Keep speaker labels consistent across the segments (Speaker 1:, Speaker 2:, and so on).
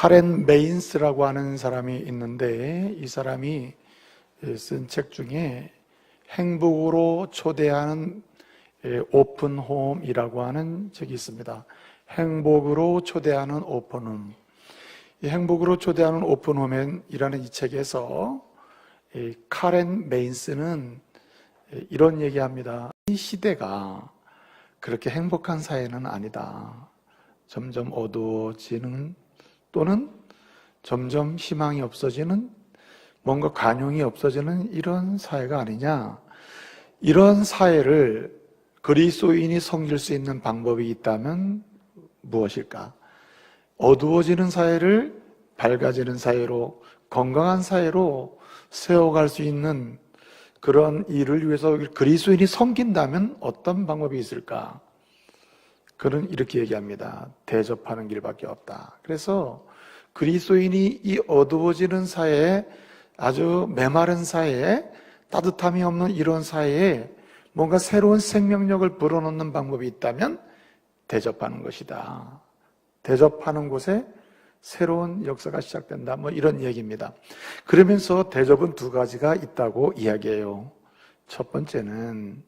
Speaker 1: 카렌 메인스라고 하는 사람이 있는데, 이 사람이 쓴 책 중에 행복으로 초대하는 오픈홈이라고 하는 책이 있습니다. 행복으로 초대하는 오픈홈. 이 행복으로 초대하는 오픈홈이라는 이 책에서 카렌 메인스는 이런 얘기합니다. 이 시대가 그렇게 행복한 사회는 아니다. 점점 어두워지는, 또는 점점 희망이 없어지는, 뭔가 관용이 없어지는 이런 사회가 아니냐. 이런 사회를 그리스도인이 섬길 수 있는 방법이 있다면 무엇일까? 어두워지는 사회를 밝아지는 사회로, 건강한 사회로 세워갈 수 있는 그런 일을 위해서 그리스도인이 섬긴다면 어떤 방법이 있을까? 그는 이렇게 얘기합니다. 대접하는 길밖에 없다. 그래서 그리스도인이 이 어두워지는 사회에, 아주 메마른 사회에, 따뜻함이 없는 이런 사회에 뭔가 새로운 생명력을 불어넣는 방법이 있다면 대접하는 것이다. 대접하는 곳에 새로운 역사가 시작된다. 이런 얘기입니다. 그러면서 대접은 두 가지가 있다고 이야기해요. 첫 번째는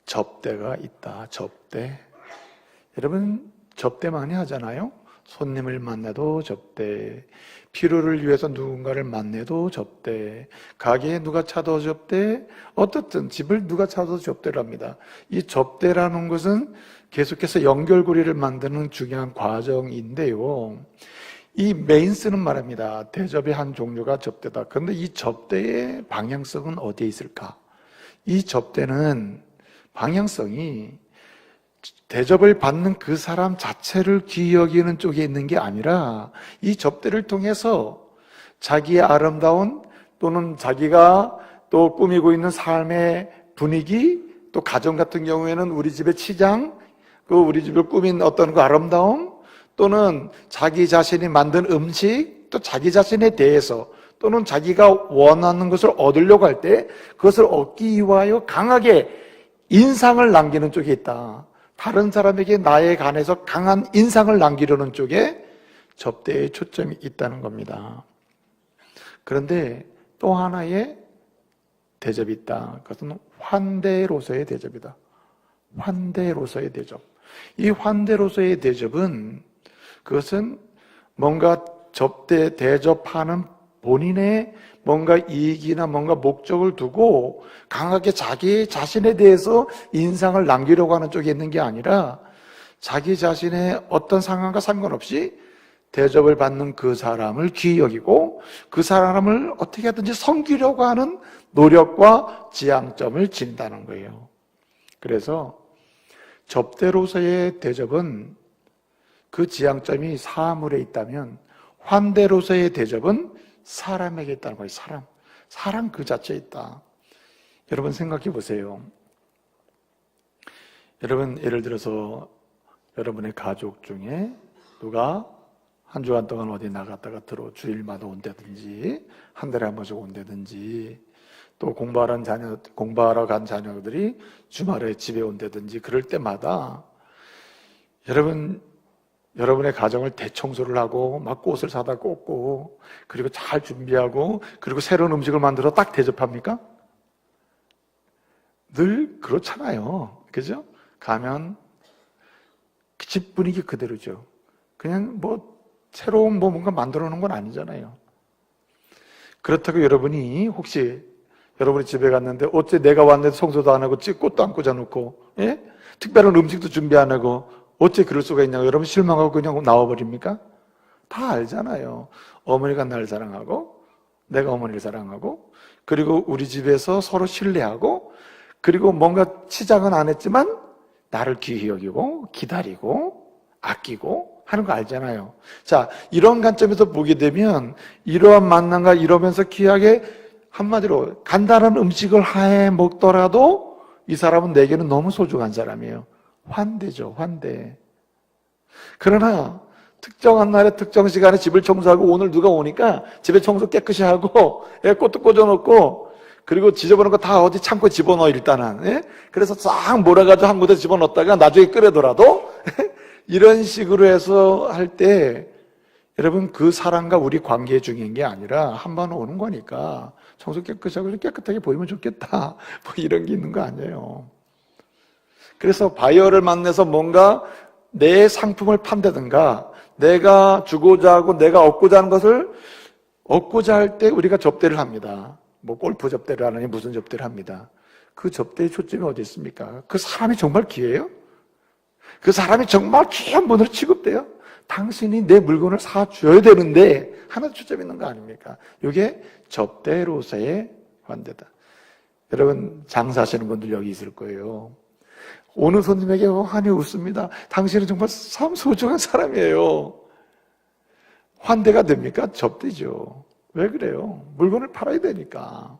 Speaker 1: 접대가 있다. 접대. 여러분, 접대 많이 하잖아요. 손님을 만나도 접대, 필요를 위해서 누군가를 만나도 접대, 가게에 누가 찾아도 접대, 어떻든 집을 누가 찾아도 접대를 합니다. 이 접대라는 것은 계속해서 연결고리를 만드는 중요한 과정인데요. 이 메인스는 말합니다. 대접의 한 종류가 접대다. 그런데 이 접대의 방향성은 어디에 있을까? 이 접대는 방향성이 대접을 받는 그 사람 자체를 귀히 여기는 쪽에 있는 게 아니라, 이 접대를 통해서 자기의 아름다운, 또는 자기가 또 꾸미고 있는 삶의 분위기, 또 가정 같은 경우에는 우리 집의 치장, 우리 집을 꾸민 어떤 그 아름다움, 또는 자기 자신이 만든 음식, 또 자기 자신에 대해서, 또는 자기가 원하는 것을 얻으려고 할 때 그것을 얻기 위하여 강하게 인상을 남기는 쪽에 있다. 다른 사람에게 나에 관해서 강한 인상을 남기려는 쪽에 접대의 초점이 있다는 겁니다. 그런데 또 하나의 대접이 있다. 그것은 환대로서의 대접이다. 환대로서의 대접. 이 환대로서의 대접은, 그것은 뭔가 접대, 대접하는 본인의 뭔가 이익이나 뭔가 목적을 두고 강하게 자기 자신에 대해서 인상을 남기려고 하는 쪽에 있는 게 아니라, 자기 자신의 어떤 상황과 상관없이 대접을 받는 그 사람을 귀히 여기고 그 사람을 어떻게 하든지 섬기려고 하는 노력과 지향점을 지닌다는 거예요. 그래서 접대로서의 대접은 그 지향점이 사물에 있다면, 환대로서의 대접은 사람에게 있다는 거예요. 사람 그 자체에 있다. 여러분 생각해 보세요. 여러분, 예를 들어서 여러분의 가족 중에 누가 한 주간 동안 어디 나갔다가 주일마다 온다든지, 한 달에 한 번씩 온다든지, 또 공부하러 간 자녀들이 주말에 집에 온다든지, 그럴 때마다 여러분의 가정을 대청소를 하고 막 꽃을 사다 꽂고, 그리고 잘 준비하고, 그리고 새로운 음식을 만들어 딱 대접합니까? 늘 그렇잖아요. 그죠? 가면 집 분위기 그대로죠. 그냥 새로운 뭔가 만들어 놓은 건 아니잖아요. 그렇다고 여러분이 혹시 여러분이 집에 갔는데 어째 내가 왔는데 청소도 안 하고 꽃도 안 꽂아놓고, 예? 특별한 음식도 준비 안 하고 어째 그럴 수가 있냐고 여러분 실망하고 그냥 나와버립니까? 다 알잖아요. 어머니가 날 사랑하고 내가 어머니를 사랑하고, 그리고 우리 집에서 서로 신뢰하고, 그리고 뭔가 치장은 안 했지만 나를 귀히 여기고 기다리고 아끼고 하는 거 알잖아요. 자, 이런 관점에서 보게 되면 이러한 만남과 이러면서 귀하게, 한마디로 간단한 음식을 해 먹더라도 이 사람은 내게는 너무 소중한 사람이에요. 환대죠, 환대. 그러나 특정한 날에 특정 시간에 집을 청소하고, 오늘 누가 오니까 집에 청소 깨끗이 하고, 꽃도 꽂아놓고, 그리고 지저분한 거 다 어디 창고에 집어넣어, 일단은. 예? 그래서 싹 몰아가지고 한 곳에 집어넣었다가 나중에 끓여더라도 이런 식으로 해서 할 때, 여러분, 그 사람과 우리 관계 중인 게 아니라 한 번 오는 거니까 청소 깨끗하고 깨끗하게 보이면 좋겠다, 뭐 이런 게 있는 거 아니에요. 그래서 바이어를 만나서 뭔가 내 상품을 판다든가 내가 주고자 하고 내가 얻고자 하는 것을 얻고자 할 때 우리가 접대를 합니다. 뭐 골프 접대를 하느니 무슨 접대를 합니다. 그 접대의 초점이 어디 있습니까? 그 사람이 정말 귀해요? 그 사람이 정말 귀한 분으로 취급돼요? 당신이 내 물건을 사줘야 되는데 하나도 초점이 있는 거 아닙니까? 이게 접대로서의 환대다. 여러분, 장사하시는 분들 여기 있을 거예요. 오는 손님에게 환히 웃습니다. 당신은 정말 참 소중한 사람이에요. 환대가 됩니까? 접대죠. 왜 그래요? 물건을 팔아야 되니까.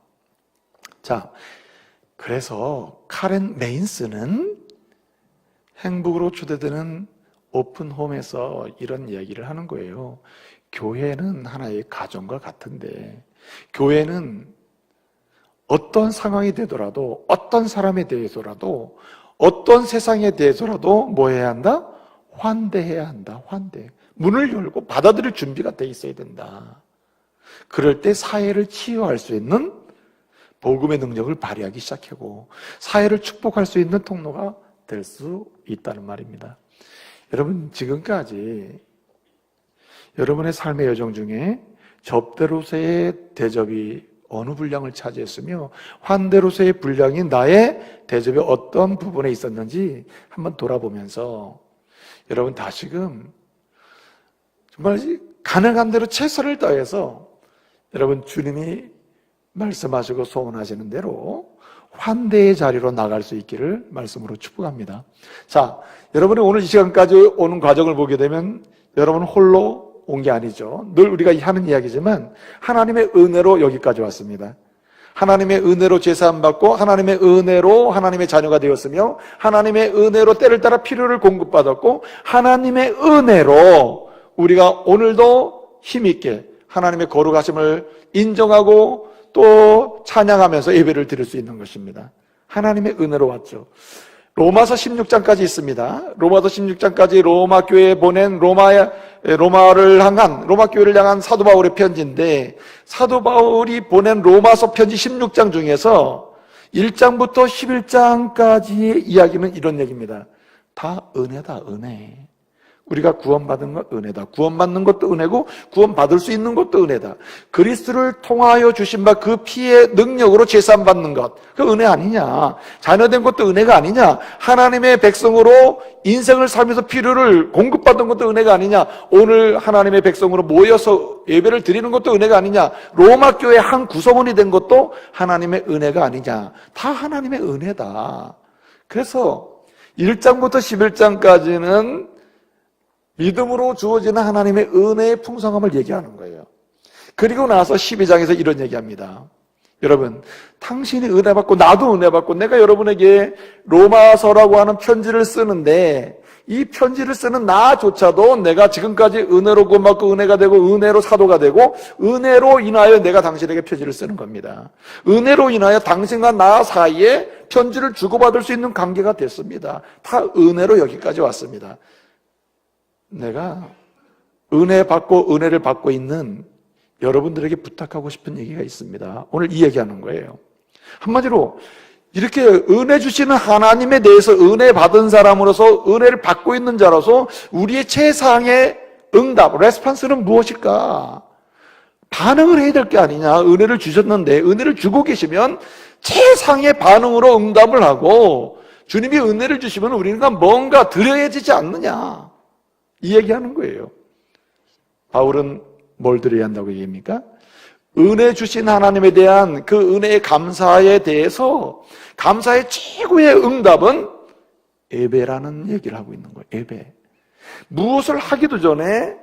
Speaker 1: 자, 그래서 카렌 메인스는 행복으로 초대되는 오픈홈에서 이런 이야기를 하는 거예요. 교회는 하나의 가정과 같은데, 교회는 어떤 상황이 되더라도, 어떤 사람에 대해서라도, 어떤 세상에 대해서라도 뭐 해야 한다? 환대해야 한다. 환대. 문을 열고 받아들일 준비가 돼 있어야 된다. 그럴 때 사회를 치유할 수 있는 복음의 능력을 발휘하기 시작하고 사회를 축복할 수 있는 통로가 될 수 있다는 말입니다. 여러분, 지금까지 여러분의 삶의 여정 중에 접대로서의 대접이 어느 분량을 차지했으며 환대로서의 분량이 나의 대접의 어떤 부분에 있었는지 한번 돌아보면서 여러분 다시금 정말 가능한 대로 최선을 다해서 여러분 주님이 말씀하시고 소원하시는 대로 환대의 자리로 나갈 수 있기를 말씀으로 축복합니다. 자, 여러분이 오늘 이 시간까지 오는 과정을 보게 되면 여러분 홀로 온 게 아니죠. 늘 우리가 하는 이야기지만 하나님의 은혜로 여기까지 왔습니다. 하나님의 은혜로 제사함받고 하나님의 은혜로 하나님의 자녀가 되었으며 하나님의 은혜로 때를 따라 필요를 공급받았고 하나님의 은혜로 우리가 오늘도 힘있게 하나님의 거룩하심을 인정하고 또 찬양하면서 예배를 드릴 수 있는 것입니다. 하나님의 은혜로 왔죠. 로마서 16장까지 있습니다. 로마서 16장까지 로마 교회에 보낸 로마를 향한 로마 교회를 향한 사도 바울의 편지인데 사도 바울이 보낸 로마서 편지 16장 중에서 1장부터 11장까지의 이야기는 이런 얘기입니다. 다 은혜다, 은혜. 우리가 구원받은 건 은혜다. 구원받는 것도 은혜고 구원받을 수 있는 것도 은혜다. 그리스도를 통하여 주신 바 그 피의 능력으로 제사받는 것, 그 은혜 아니냐. 자녀된 것도 은혜가 아니냐. 하나님의 백성으로 인생을 살면서 필요를 공급받은 것도 은혜가 아니냐. 오늘 하나님의 백성으로 모여서 예배를 드리는 것도 은혜가 아니냐. 로마 교회 한 구성원이 된 것도 하나님의 은혜가 아니냐. 다 하나님의 은혜다. 그래서 1장부터 11장까지는 믿음으로 주어지는 하나님의 은혜의 풍성함을 얘기하는 거예요. 그리고 나서 12장에서 이런 얘기합니다. 여러분, 당신이 은혜 받고 나도 은혜 받고 내가 여러분에게 로마서라고 하는 편지를 쓰는데 이 편지를 쓰는 나조차도 내가 지금까지 은혜로 구원받고 은혜가 되고 은혜로 사도가 되고 은혜로 인하여 내가 당신에게 편지를 쓰는 겁니다. 은혜로 인하여 당신과 나 사이에 편지를 주고받을 수 있는 관계가 됐습니다. 다 은혜로 여기까지 왔습니다. 내가 은혜 받고 은혜를 받고 있는 여러분들에게 부탁하고 싶은 얘기가 있습니다. 오늘 이 얘기하는 거예요. 한마디로 이렇게 은혜 주시는 하나님에 대해서 은혜 받은 사람으로서 은혜를 받고 있는 자로서 우리의 최상의 응답, 레스폰스는 무엇일까? 반응을 해야 될 게 아니냐. 은혜를 주셨는데 은혜를 주고 계시면 최상의 반응으로 응답을 하고 주님이 은혜를 주시면 우리가 뭔가 드려야 되지 않느냐. 이 얘기하는 거예요. 바울은 뭘 드려야 한다고 얘기합니까? 은혜 주신 하나님에 대한 그 은혜의 감사에 대해서 감사의 최고의 응답은 예배라는 얘기를 하고 있는 거예요. 예배. 무엇을 하기도 전에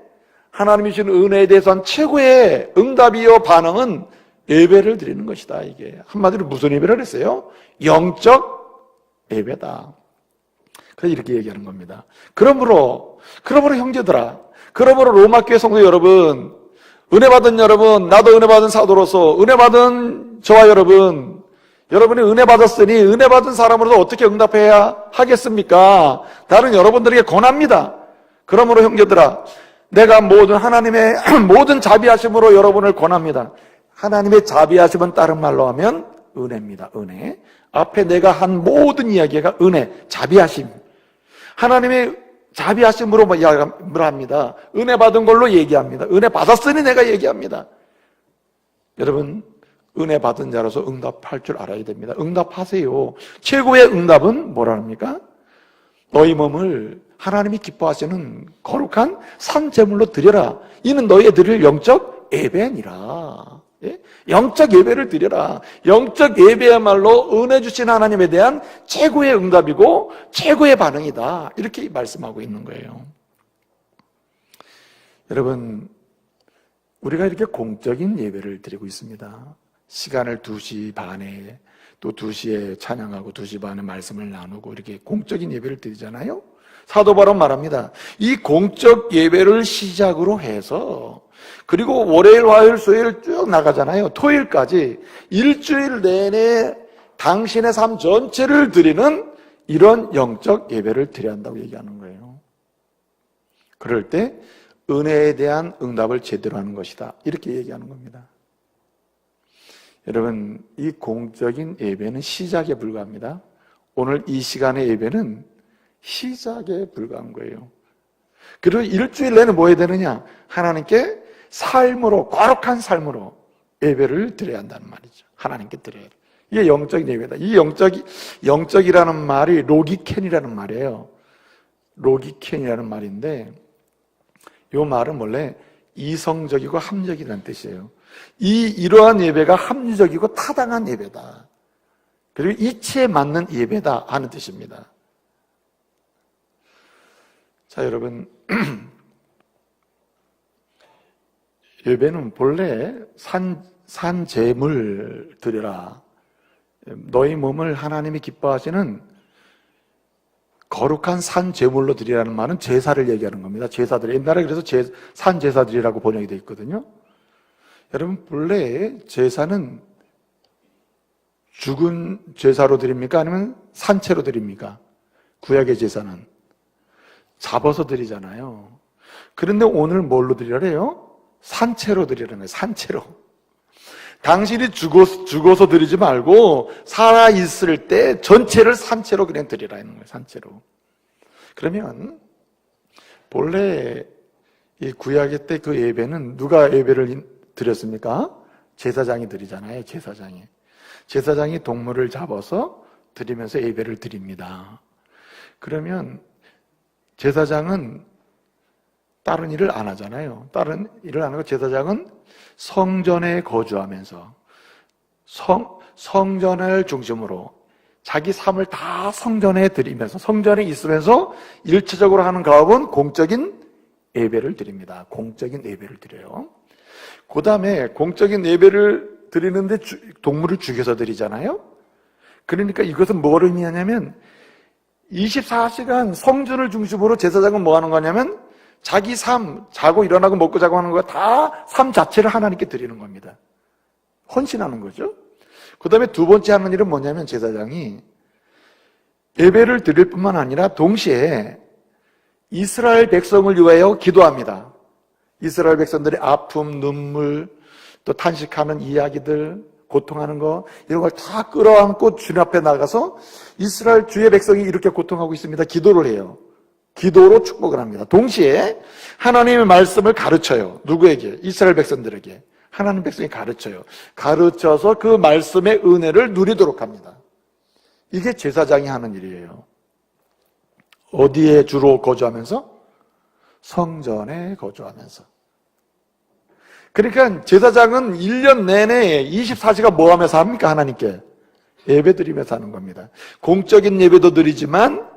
Speaker 1: 하나님이 주신 은혜에 대해서 한 최고의 응답이요 반응은 예배를 드리는 것이다. 이게 한마디로 무슨 예배를 했어요? 영적 예배다. 그래서 이렇게 얘기하는 겁니다. 그러므로 형제들아, 그러므로 로마교회 성도 여러분, 은혜 받은 여러분, 나도 은혜 받은 사도로서 은혜 받은 저와 여러분, 여러분이 은혜 받았으니 은혜 받은 사람으로서 어떻게 응답해야 하겠습니까? 나는 여러분들에게 권합니다. 그러므로 형제들아, 내가 하나님의 모든 자비하심으로 여러분을 권합니다. 하나님의 자비하심은 다른 말로 하면 은혜입니다. 은혜. 앞에 내가 한 모든 이야기가 은혜, 자비하심. 하나님의 자비하심으로 뭘 합니다. 은혜 받은 걸로 얘기합니다. 은혜 받았으니 내가 얘기합니다. 여러분, 은혜 받은 자로서 응답할 줄 알아야 됩니다. 응답하세요. 최고의 응답은 뭐라 합니까? 너희 몸을 하나님이 기뻐하시는 거룩한 산제물로 드려라. 이는 너희의 드릴 영적 예배니라. 예? 영적 예배를 드려라. 영적 예배야말로 은혜 주신 하나님에 대한 최고의 응답이고 최고의 반응이다. 이렇게 말씀하고 있는 거예요. 여러분, 우리가 이렇게 공적인 예배를 드리고 있습니다. 시간을 2시 반에 또 2시에 찬양하고 2시 반에 말씀을 나누고 이렇게 공적인 예배를 드리잖아요. 사도 바울은 말합니다. 이 공적 예배를 시작으로 해서 그리고 월요일, 화요일, 수요일 쭉 나가잖아요. 토요일까지 일주일 내내 당신의 삶 전체를 드리는 이런 영적 예배를 드려야 한다고 얘기하는 거예요. 그럴 때 은혜에 대한 응답을 제대로 하는 것이다. 이렇게 얘기하는 겁니다. 여러분, 이 공적인 예배는 시작에 불과합니다. 오늘 이 시간의 예배는 시작에 불과한 거예요. 그리고 일주일 내내 뭐 해야 되느냐? 하나님께 삶으로, 거룩한 삶으로 예배를 드려야 한다는 말이죠. 하나님께 드려야 돼. 이게 영적인 예배다. 이 영적이라는 말이 로기켄이라는 말이에요. 로기켄이라는 말인데, 이 말은 원래 이성적이고 합리적이라는 뜻이에요. 이러한 예배가 합리적이고 타당한 예배다. 그리고 이치에 맞는 예배다 하는 뜻입니다. 자, 여러분, 예배는 본래 산제물 드려라. 너희 몸을 하나님이 기뻐하시는 거룩한 산제물로 드리라는 말은 제사를 얘기하는 겁니다. 제사들. 옛날에 그래서 산제사들이라고 번역이 되어 있거든요. 여러분, 본래 제사는 죽은 제사로 드립니까? 아니면 산채로 드립니까? 구약의 제사는 잡아서 드리잖아요. 그런데 오늘 뭘로 드리래요? 산채로 드리라는 거예요. 산채로. 당신이 죽어서 드리지 말고 살아있을 때 전체를 산채로 그냥 드리라는 거예요. 산채로. 그러면 본래 이 구약의 때 그 예배는 누가 예배를 드렸습니까? 제사장이 드리잖아요. 제사장이 동물을 잡아서 드리면서 예배를 드립니다. 그러면 제사장은 다른 일을 안 하잖아요. 다른 일을 안 하고 제사장은 성전에 거주하면서 성전을 중심으로 자기 삶을 다 성전에 드리면서 성전에 있으면서 일차적으로 하는 가업은 공적인 예배를 드립니다. 공적인 예배를 드려요. 그 다음에 공적인 예배를 드리는데 동물을 죽여서 드리잖아요. 그러니까 이것은 뭘 의미하냐면 24시간 성전을 중심으로 제사장은 뭐 하는 거냐면 자기 삶, 자고 일어나고 먹고 자고 하는 거 다 삶 자체를 하나님께 드리는 겁니다. 헌신하는 거죠. 그 다음에 두 번째 하는 일은 뭐냐면 제사장이 예배를 드릴 뿐만 아니라 동시에 이스라엘 백성을 위하여 기도합니다. 이스라엘 백성들의 아픔, 눈물, 또 탄식하는 이야기들, 고통하는 거 이런 걸 다 끌어안고 주님 앞에 나가서 이스라엘 주의 백성이 이렇게 고통하고 있습니다. 기도를 해요. 기도로 축복을 합니다. 동시에 하나님의 말씀을 가르쳐요. 누구에게? 이스라엘 백성들에게. 하나님 백성이 가르쳐요. 가르쳐서 그 말씀의 은혜를 누리도록 합니다. 이게 제사장이 하는 일이에요. 어디에 주로 거주하면서? 성전에 거주하면서. 그러니까 제사장은 1년 내내 24시간 뭐 하면서 합니까? 하나님께 예배 드리면서 하는 겁니다. 공적인 예배도 드리지만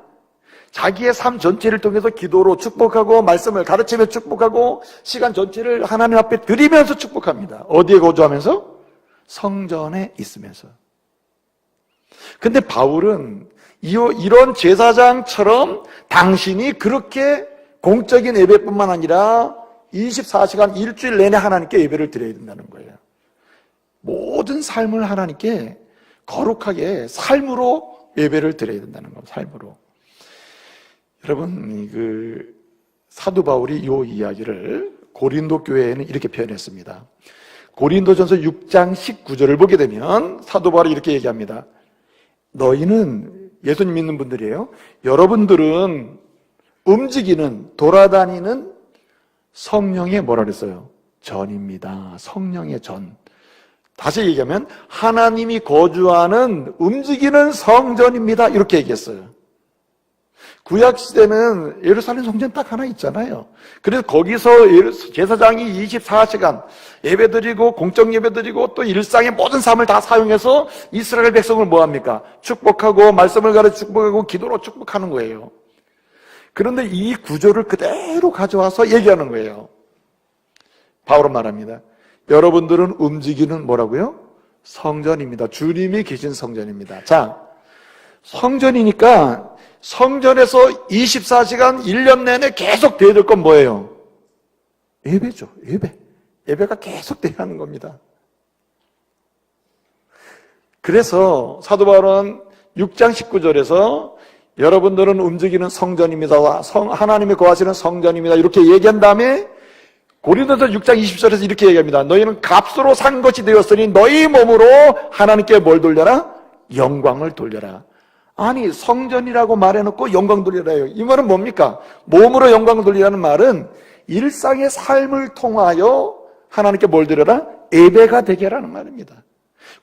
Speaker 1: 자기의 삶 전체를 통해서 기도로 축복하고 말씀을 가르치며 축복하고 시간 전체를 하나님 앞에 드리면서 축복합니다. 어디에 거주하면서? 성전에 있으면서. 근데 바울은 이런 제사장처럼 당신이 그렇게 공적인 예배뿐만 아니라 24시간 일주일 내내 하나님께 예배를 드려야 된다는 거예요. 모든 삶을 하나님께 거룩하게 삶으로 예배를 드려야 된다는 겁니다. 삶으로. 여러분, 사도 바울이 이 이야기를 고린도 교회에는 이렇게 표현했습니다. 고린도전서 6장 19절을 보게 되면 사도 바울이 이렇게 얘기합니다. 너희는 예수님 믿는 분들이에요. 여러분들은 움직이는, 돌아다니는 성령의 뭐라 그랬어요? 전입니다. 성령의 전. 다시 얘기하면 하나님이 거주하는 움직이는 성전입니다. 이렇게 얘기했어요. 구약시대는 예루살렘 성전 딱 하나 있잖아요. 그래서 거기서 제사장이 24시간 예배드리고 공적 예배드리고 또 일상의 모든 삶을 다 사용해서 이스라엘 백성을 뭐합니까? 축복하고 말씀을 가르쳐 축복하고 기도로 축복하는 거예요. 그런데 이 구조를 그대로 가져와서 얘기하는 거예요. 바울은 말합니다. 여러분들은 움직이는 뭐라고요? 성전입니다. 주님이 계신 성전입니다. 자, 성전이니까 성전에서 24시간 1년 내내 계속 돼야 될 건 뭐예요? 예배죠. 예배. 예배가 계속 돼야 하는 겁니다. 그래서 사도 바울은 6장 19절에서 여러분들은 움직이는 성전입니다. 하나님이 거하시는 성전입니다. 이렇게 얘기한 다음에 고린도서 6장 20절에서 이렇게 얘기합니다. 너희는 값으로 산 것이 되었으니 너희 몸으로 하나님께 뭘 돌려라? 영광을 돌려라. 아니, 성전이라고 말해놓고 영광 돌리라요. 이 말은 뭡니까? 몸으로 영광을 돌리라는 말은 일상의 삶을 통하여 하나님께 뭘 드려라? 예배가 되게 하라는 말입니다.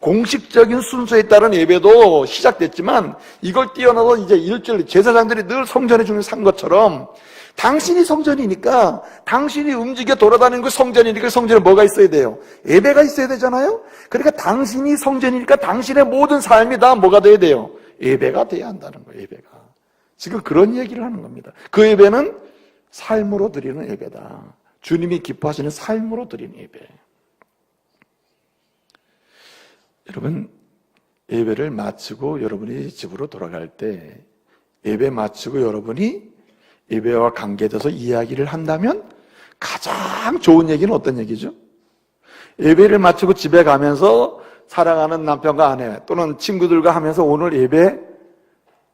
Speaker 1: 공식적인 순서에 따른 예배도 시작됐지만 이걸 뛰어넘어 이제 일주일 제사장들이 늘 성전에 주는 산 것처럼 당신이 성전이니까 당신이 움직여 돌아다니는 그 성전이니까 성전에 뭐가 있어야 돼요? 예배가 있어야 되잖아요. 그러니까 당신이 성전이니까 당신의 모든 삶이 다 뭐가 돼야 돼요? 예배가 돼야 한다는 거예요. 예배가. 지금 그런 얘기를 하는 겁니다. 그 예배는 삶으로 드리는 예배다. 주님이 기뻐하시는 삶으로 드리는 예배. 여러분, 예배를 마치고 여러분이 집으로 돌아갈 때 예배 마치고 여러분이 예배와 관계돼서 이야기를 한다면 가장 좋은 얘기는 어떤 얘기죠? 예배를 마치고 집에 가면서 사랑하는 남편과 아내 또는 친구들과 하면서 오늘 예배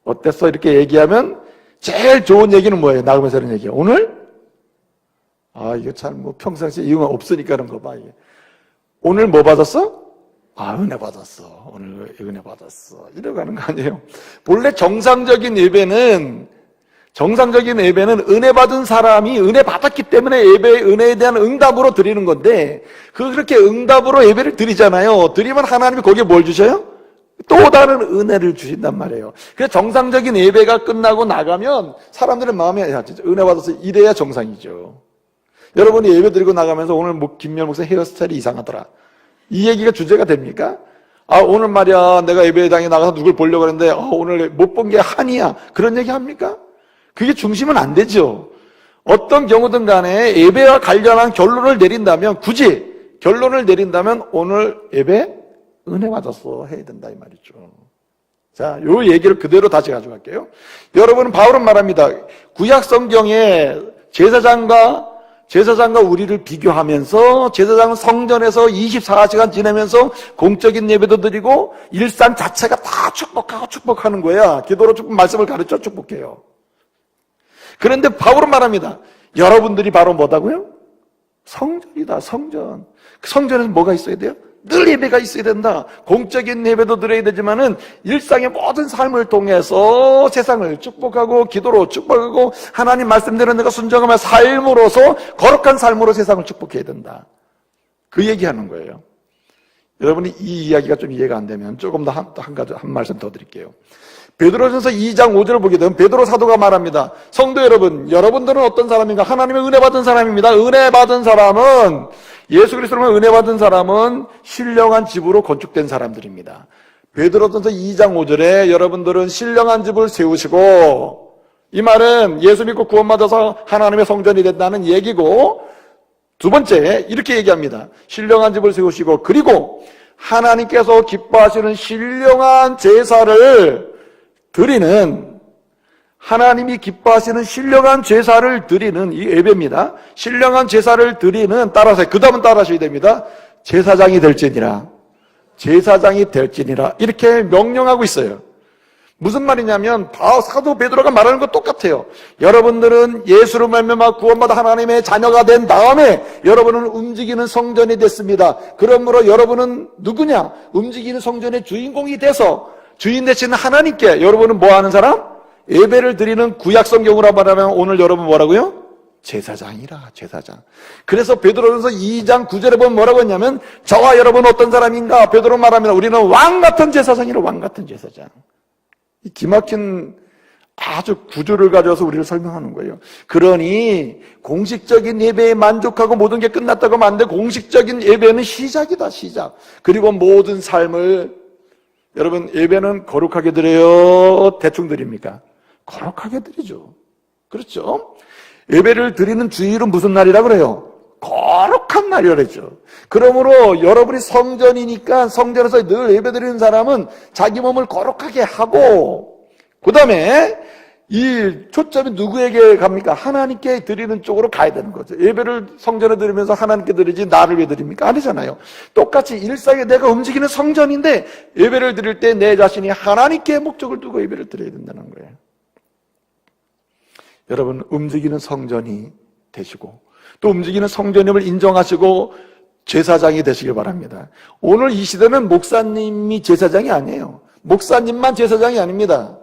Speaker 1: 어땠어? 이렇게 얘기하면 제일 좋은 얘기는 뭐예요? 나가면서 하는 얘기예요. 오늘? 이거 참 뭐 평상시에 이유가 없으니까 그런 거 봐. 오늘 뭐 받았어? 은혜 받았어. 오늘 은혜 받았어. 이러고 하는 거 아니에요? 본래 정상적인 예배는 은혜 받은 사람이 은혜 받았기 때문에 예배의 은혜에 대한 응답으로 드리는 건데 그렇게 응답으로 예배를 드리잖아요. 드리면 하나님이 거기에 뭘 주셔요? 또 다른 은혜를 주신단 말이에요. 그래서 정상적인 예배가 끝나고 나가면 사람들의 마음에 진짜 은혜 받아서 이래야 정상이죠. 여러분이 예배 드리고 나가면서 오늘 김열 목사 헤어스타일이 이상하더라. 이 얘기가 주제가 됩니까? 오늘 말이야 내가 예배당에 나가서 누굴 보려고 했는데 오늘 못 본 게 한이야. 그런 얘기 합니까? 그게 중심은 안 되죠. 어떤 경우든 간에 예배와 관련한 결론을 내린다면 오늘 예배 은혜 받았어 해야 된다 이 말이죠. 자, 요 얘기를 그대로 다시 가져갈게요. 여러분, 바울은 말합니다. 구약 성경에 제사장과 우리를 비교하면서 제사장은 성전에서 24시간 지내면서 공적인 예배도 드리고 일상 자체가 다 축복하는 거야. 기도로 말씀을 가르쳐 축복해요. 그런데 바울은 말합니다. 여러분들이 바로 뭐다고요? 성전이다, 성전. 성전에는 뭐가 있어야 돼요? 늘 예배가 있어야 된다. 공적인 예배도 드려야 되지만은 일상의 모든 삶을 통해서 세상을 축복하고 기도로 축복하고 하나님 말씀대로 내가 순종하며 삶으로서 거룩한 삶으로 세상을 축복해야 된다. 그 얘기하는 거예요. 여러분이 이 이야기가 좀 이해가 안 되면 조금 더 한 말씀 더 드릴게요. 베드로전서 2장 5절을 보게 되면 베드로 사도가 말합니다. 성도 여러분, 여러분들은 어떤 사람인가? 하나님의 은혜 받은 사람입니다. 은혜 받은 사람은 예수 그리스도로 은혜 받은 사람은 신령한 집으로 건축된 사람들입니다. 베드로전서 2장 5절에 여러분들은 신령한 집을 세우시고, 이 말은 예수 믿고 구원받아서 하나님의 성전이 된다는 얘기고, 두 번째 이렇게 얘기합니다. 신령한 집을 세우시고, 그리고 하나님께서 기뻐하시는 신령한 제사를 드리는, 하나님이 기뻐하시는 신령한 제사를 드리는 이 예배입니다. 신령한 제사를 드리는, 따라서 그 다음은 따라하셔야 됩니다. 제사장이 될지니라 이렇게 명령하고 있어요. 무슨 말이냐면 사도 베드로가 말하는 거 똑같아요. 여러분들은 예수로 말미암아 구원받아 하나님의 자녀가 된 다음에 여러분은 움직이는 성전이 됐습니다. 그러므로 여러분은 누구냐? 움직이는 성전의 주인공이 돼서 주인 되시는 하나님께 여러분은 뭐 하는 사람? 예배를 드리는 구약 성경으로 말하면 오늘 여러분 뭐라고요? 제사장이라, 제사장. 그래서 베드로전서 2장 9절에 보면 뭐라고 했냐면 저와 여러분 어떤 사람인가? 베드로 말합니다. 우리는 왕 같은 제사장이라, 왕 같은 제사장. 이 기막힌 아주 구조를 가져와서 우리를 설명하는 거예요. 그러니 공식적인 예배에 만족하고 모든 게 끝났다고 하면 안 돼. 공식적인 예배는 시작이다, 시작. 그리고 모든 삶을, 여러분 예배는 거룩하게 드려요? 대충 드립니까? 거룩하게 드리죠. 그렇죠? 예배를 드리는 주일은 무슨 날이라고 그래요? 거룩한 날이라 그랬죠. 그러므로 여러분이 성전이니까 성전에서 늘 예배 드리는 사람은 자기 몸을 거룩하게 하고, 그 다음에 이 초점이 누구에게 갑니까? 하나님께 드리는 쪽으로 가야 되는 거죠. 예배를 성전에 드리면서 하나님께 드리지 나를 왜 드립니까? 아니잖아요. 똑같이 일상에 내가 움직이는 성전인데 예배를 드릴 때 내 자신이 하나님께 목적을 두고 예배를 드려야 된다는 거예요. 여러분 움직이는 성전이 되시고 또 움직이는 성전임을 인정하시고 제사장이 되시길 바랍니다. 오늘 이 시대는 목사님이 제사장이 아니에요. 목사님만 제사장이 아닙니다.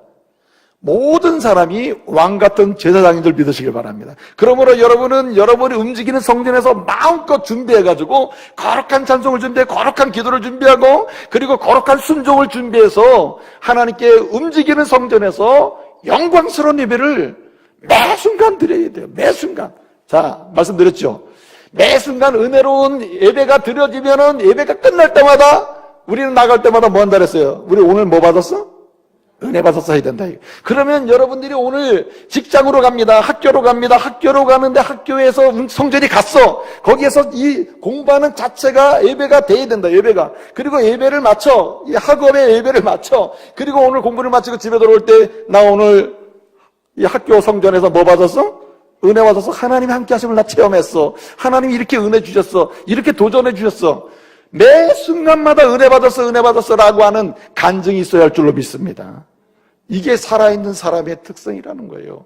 Speaker 1: 모든 사람이 왕같은 제사장인 줄 믿으시길 바랍니다. 그러므로 여러분은 여러분이 움직이는 성전에서 마음껏 준비해가지고 거룩한 찬송을 준비해 거룩한 기도를 준비하고 그리고 거룩한 순종을 준비해서 하나님께 움직이는 성전에서 영광스러운 예배를 매 순간 드려야 돼요. 매 순간. 자, 말씀드렸죠. 매 순간 은혜로운 예배가 드려지면은 예배가 끝날 때마다 우리는 나갈 때마다 뭐 한다 그랬어요? 우리 오늘 뭐 받았어? 은혜 받았어 해야 된다. 그러면 여러분들이 오늘 직장으로 갑니다. 학교로 갑니다. 학교로 가는데 학교에서 성전이 갔어. 거기에서 이 공부하는 자체가 예배가 돼야 된다. 예배가. 그리고 예배를 마쳐. 이 학업의 예배를 마쳐. 그리고 오늘 공부를 마치고 집에 들어올 때 나 오늘 이 학교 성전에서 뭐 받았어? 은혜 받아서 하나님이 함께 하심을 나 체험했어. 하나님이 이렇게 은혜 주셨어. 이렇게 도전해 주셨어. 매 순간마다 은혜 받았어 라고 하는 간증이 있어야 할 줄로 믿습니다. 이게 살아있는 사람의 특성이라는 거예요.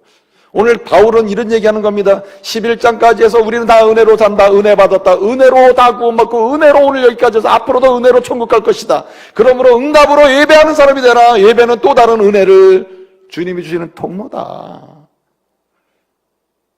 Speaker 1: 오늘 바울은 이런 얘기하는 겁니다. 11장까지 해서 우리는 다 은혜로 산다. 은혜 받았다. 은혜로 다 구원받고 은혜로 오늘 여기까지 해서 앞으로도 은혜로 천국 갈 것이다. 그러므로 응답으로 예배하는 사람이 되라. 예배는 또 다른 은혜를 주님이 주시는 통로다.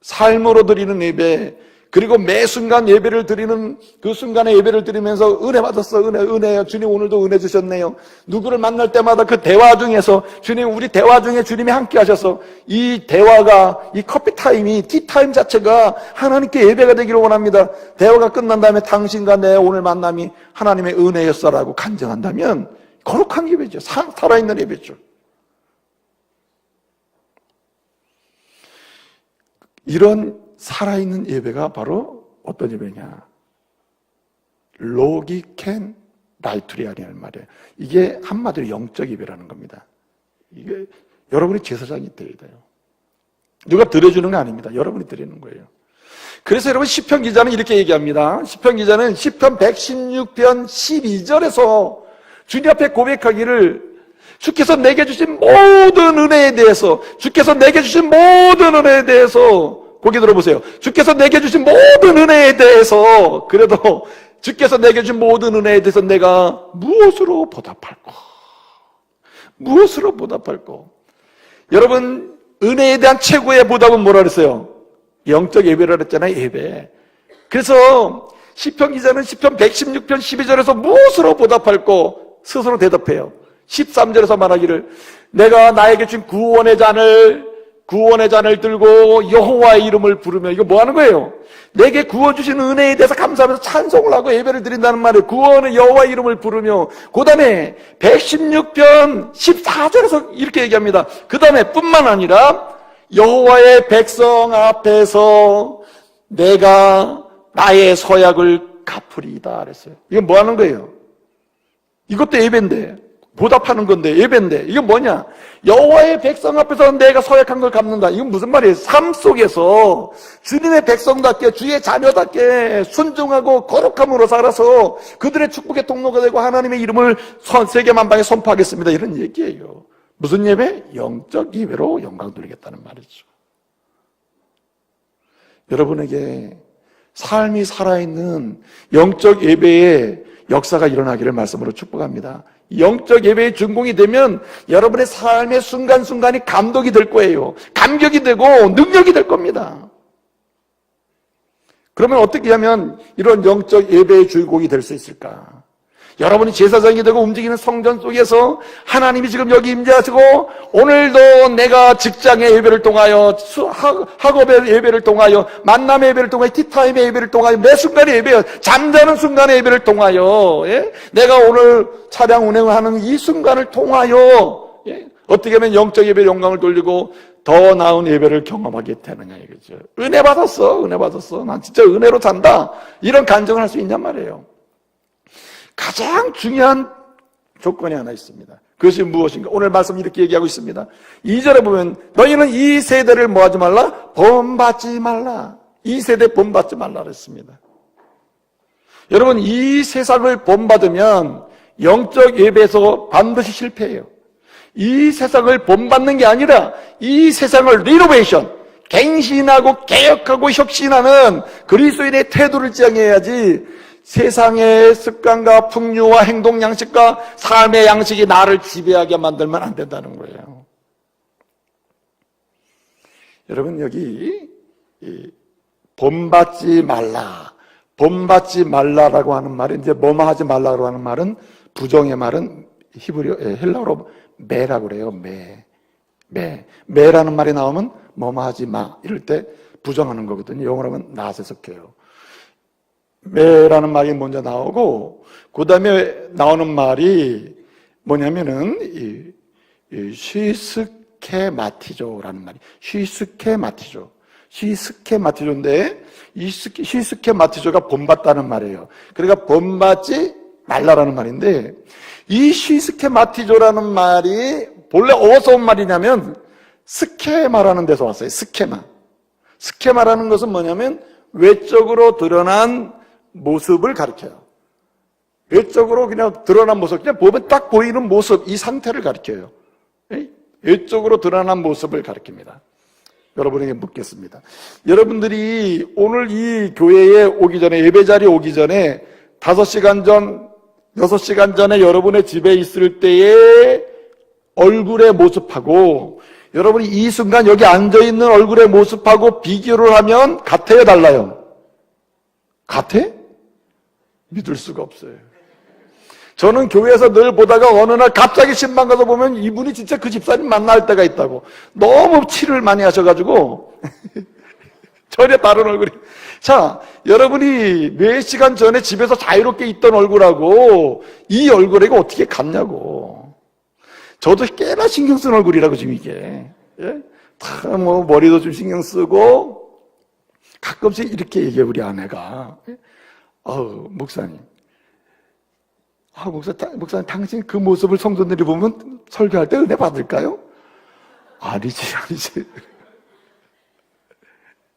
Speaker 1: 삶으로 드리는 예배, 그리고 매 순간 예배를 드리는 그 순간에 예배를 드리면서 은혜 받았어. 은혜요. 주님 오늘도 은혜 주셨네요. 누구를 만날 때마다 그 대화 중에서 주님, 우리 대화 중에 주님이 함께 하셔서 이 대화가, 이 커피 타임이, 티타임 자체가 하나님께 예배가 되기를 원합니다. 대화가 끝난 다음에 당신과 내 오늘 만남이 하나님의 은혜였어라고 간증한다면 거룩한 예배죠. 살아있는 예배죠. 이런 살아있는 예배가 바로 어떤 예배냐? 로기켄 라이투리아니라는 말이에요. 이게 한마디로 영적 예배라는 겁니다. 이게 여러분이 제사장이 되어야 돼요. 누가 드려주는 거 아닙니다. 여러분이 드리는 거예요. 그래서 여러분 시편 기자는 이렇게 얘기합니다. 시편 기자는 시편 116편 12절에서 주님 앞에 고백하기를 주께서 내게 주신 모든 은혜에 대해서, 주께서 내게 주신 모든 은혜에 대해서, 고개 들어보세요. 주께서 내게 주신 모든 은혜에 대해서, 그래도 주께서 내게 주신 모든 은혜에 대해서 내가 무엇으로 보답할까? 무엇으로 보답할까? 여러분, 은혜에 대한 최고의 보답은 뭐라 그랬어요? 영적 예배라 그랬잖아요, 예배. 그래서 시편 기자는 시편 116편 12절에서 무엇으로 보답할까? 스스로 대답해요. 13절에서 말하기를 내가 나에게 준 구원의 잔을 들고 여호와의 이름을 부르며, 이거 뭐 하는 거예요? 내게 구원 주신 은혜에 대해서 감사하면서 찬송을 하고 예배를 드린다는 말이에요. 구원의 여호와의 이름을 부르며. 그 다음에 116편 14절에서 이렇게 얘기합니다. 그 다음에 뿐만 아니라 여호와의 백성 앞에서 내가 나의 서약을 갚으리이다 그랬어요. 이건 뭐 하는 거예요? 이것도 예배인데, 보답하는 건데, 예배인데, 이건 뭐냐? 여호와의 백성 앞에서 내가 서약한 걸 갚는다. 이건 무슨 말이에요? 삶 속에서 주님의 백성답게, 주의 자녀답게 순종하고 거룩함으로 살아서 그들의 축복의 통로가 되고 하나님의 이름을 세계 만방에 선포하겠습니다. 이런 얘기예요. 무슨 예배? 영적 예배로 영광 돌리겠다는 말이죠. 여러분에게 삶이 살아있는 영적 예배의 역사가 일어나기를 말씀으로 축복합니다. 영적 예배의 준공이 되면 여러분의 삶의 순간순간이 감동이 될 거예요. 감격이 되고 능력이 될 겁니다. 그러면 어떻게 하면 이런 영적 예배의 주인공이 될 수 있을까? 여러분이 제사장이 되고 움직이는 성전 속에서 하나님이 지금 여기 임재하시고, 오늘도 내가 직장의 예배를 통하여, 학업의 예배를 통하여, 만남의 예배를 통하여, 티타임의 예배를 통하여, 매 순간의 예배, 잠자는 순간의 예배를 통하여, 예? 내가 오늘 차량 운행을 하는 이 순간을 통하여, 예? 어떻게 하면 영적 예배의 영광을 돌리고 더 나은 예배를 경험하게 되느냐 이거죠. 은혜 받았어. 난 진짜 은혜로 산다. 이런 간증을 할 수 있냔 말이에요. 가장 중요한 조건이 하나 있습니다. 그것이 무엇인가? 오늘 말씀 이렇게 얘기하고 있습니다. 2절에 보면 너희는 이 세대를 뭐하지 말라? 본받지 말라. 이 세대 본받지 말라 그랬습니다. 여러분, 이 세상을 본받으면 영적 예배에서 반드시 실패해요. 이 세상을 본받는 게 아니라 이 세상을 리노베이션, 갱신하고 개혁하고 혁신하는 그리스도인의 태도를 지향해야지 세상의 습관과 풍류와 행동 양식과 삶의 양식이 나를 지배하게 만들면 안 된다는 거예요. 여러분, 여기 본받지 말라라고 하는 말이, 이제 뭐뭐 하지 말라고 하는 말은, 부정의 말은 헬라어로 매라고 그래요. 매라는 말이 나오면 뭐뭐 하지 마 이럴 때 부정하는 거거든요. 영어로 하면 not에 속해요. 매라는 말이 먼저 나오고, 그 다음에 나오는 말이 뭐냐면은 시스케마티조라는 말이, 시스케마티조인데, 이 시스케마티조가 본받다는 말이에요. 그러니까 본받지 말라라는 말인데, 이 시스케마티조라는 말이 본래 어디서 온 말이냐면 스케마라는 데서 왔어요. 스케마라는 것은 뭐냐면 외적으로 드러난 모습을 가리켜요. 외적으로 그냥 드러난 모습, 그냥 보면 딱 보이는 모습, 이 상태를 가리켜요. 외적으로 드러난 모습을 가리킵니다. 여러분에게 묻겠습니다. 여러분들이 오늘 이 교회에 오기 전에, 예배 자리에 오기 전에 5시간 전, 6시간 전에 여러분의 집에 있을 때의 얼굴의 모습하고 여러분이 이 순간 여기 앉아있는 얼굴의 모습하고 비교를 하면 같아요, 달라요? 같아? 믿을 수가 없어요. 저는 교회에서 늘 보다가 어느 날 갑자기 신방 가서 보면 이분이 진짜 그 집사님 만날 때가 있다고. 너무 치료를 많이 하셔가지고 전혀 다른 얼굴이. 자, 여러분이 몇 시간 전에 집에서 자유롭게 있던 얼굴하고 이 얼굴하고 어떻게 같냐고. 저도 꽤나 신경 쓴 얼굴이라고 지금 이게. 예? 다 뭐 머리도 좀 신경 쓰고 가끔씩 이렇게 얘기해 우리 아내가. 목사님. 목사님, 당신 그 모습을 성도들이 보면 설교할 때 은혜 받을까요? 아니지.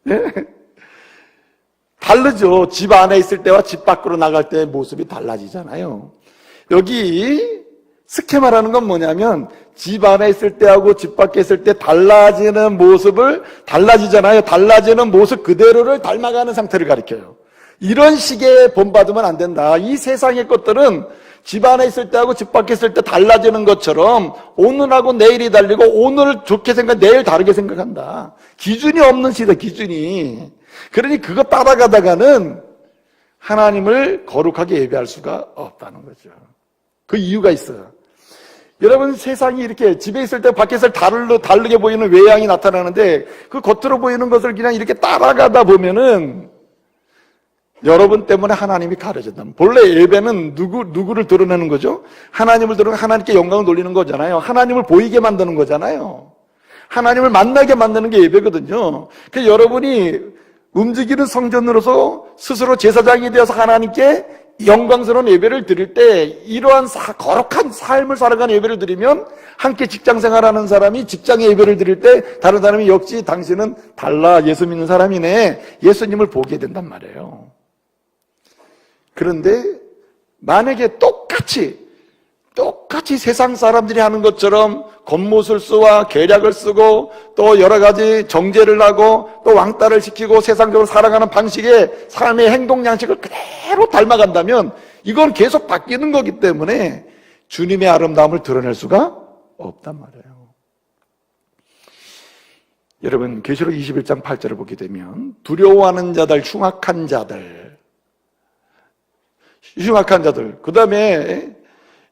Speaker 1: 예? 다르죠. 집 안에 있을 때와 집 밖으로 나갈 때의 모습이 달라지잖아요. 여기 스케마라는 건 뭐냐면 집 안에 있을 때하고 집 밖에 있을 때 달라지는 모습을, 달라지잖아요. 달라지는 모습 그대로를 닮아가는 상태를 가리켜요. 이런 식의 본받으면 안 된다. 이 세상의 것들은 집 안에 있을 때하고 집 밖에 있을 때 달라지는 것처럼 오늘하고 내일이 달리고 오늘 좋게 생각, 내일 다르게 생각한다. 기준이 없는 시대, 기준이. 그러니 그거 따라가다가는 하나님을 거룩하게 예배할 수가 없다는 거죠. 그 이유가 있어요. 여러분, 세상이 이렇게 집에 있을 때 밖에 있을 때 다르게 보이는 외양이 나타나는데 그 겉으로 보이는 것을 그냥 이렇게 따라가다 보면은 여러분 때문에 하나님이 가려진다. 본래 예배는 누구를 드러내는 거죠? 하나님을 드러내고 하나님께 영광을 돌리는 거잖아요. 하나님을 보이게 만드는 거잖아요. 하나님을 만나게 만드는 게 예배거든요. 그래서 여러분이 움직이는 성전으로서 스스로 제사장이 되어서 하나님께 영광스러운 예배를 드릴 때 이러한 거룩한 삶을 살아가는 예배를 드리면 함께 직장생활하는 사람이 직장의 예배를 드릴 때 다른 사람이 역시 당신은 달라, 예수 믿는 사람이네, 예수님을 보게 된단 말이에요. 그런데 만약에 똑같이 세상 사람들이 하는 것처럼
Speaker 2: 겉모술수와 계략을 쓰고 또 여러 가지 정죄를 하고 또 왕따를 시키고 세상적으로 살아가는 방식의 삶의 행동 양식을 그대로 닮아간다면 이건 계속 바뀌는 거기 때문에 주님의 아름다움을 드러낼 수가 없단 말이에요. 여러분, 계시록 21장 8절을 보게 되면 두려워하는 자들, 흉악한 자들, 그 다음에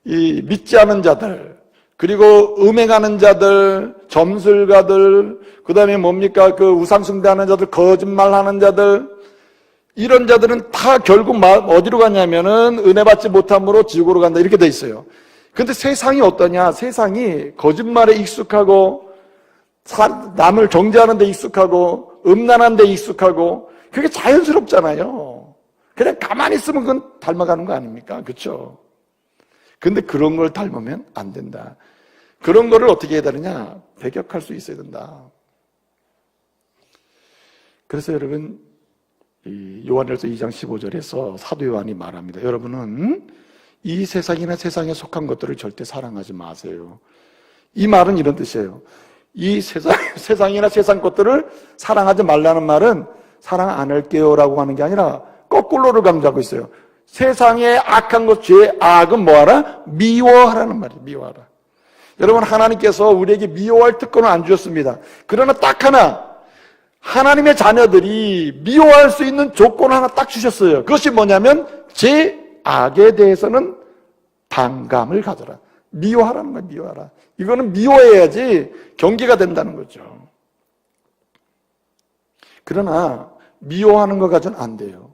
Speaker 2: 이 믿지 않은 자들, 그리고 음행하는 자들, 점술가들, 그 다음에 뭡니까? 그 우상숭배하는 자들, 거짓말하는 자들, 이런 자들은 다 결국 어디로 가냐면은 은혜 받지 못함으로 지옥으로 간다, 이렇게 돼 있어요. 근데 세상이 어떠냐? 세상이 거짓말에 익숙하고 남을 정죄하는 데 익숙하고 음란한 데 익숙하고 그게 자연스럽잖아요. 그냥 가만히 있으면 그건 닮아가는 거 아닙니까? 그렇죠? 근데 그런 걸 닮으면 안 된다. 그런 거를 어떻게 해야 되느냐? 배격할 수 있어야 된다. 그래서 여러분, 이 요한일서 2장 15절에서 사도 요한이 말합니다. 여러분은 이 세상이나 세상에 속한 것들을 절대 사랑하지 마세요. 이 말은 이런 뜻이에요. 이 세상이나 세상 것들을 사랑하지 말라는 말은 사랑 안 할게요 라고 하는 게 아니라 거꾸로를 강조하고 있어요. 세상의 악한 것, 죄의 악은 뭐하라? 미워하라는 말이에요. 미워하라. 여러분, 하나님께서 우리에게 미워할 특권을 안 주셨습니다. 그러나 딱 하나, 하나님의 자녀들이 미워할 수 있는 조건을 하나 딱 주셨어요. 그것이 뭐냐면 제 악에 대해서는 반감을 가져라. 미워하라는 거예요. 미워하라. 이거는 미워해야지 경계가 된다는 거죠. 그러나 미워하는 것 가지고는 안 돼요.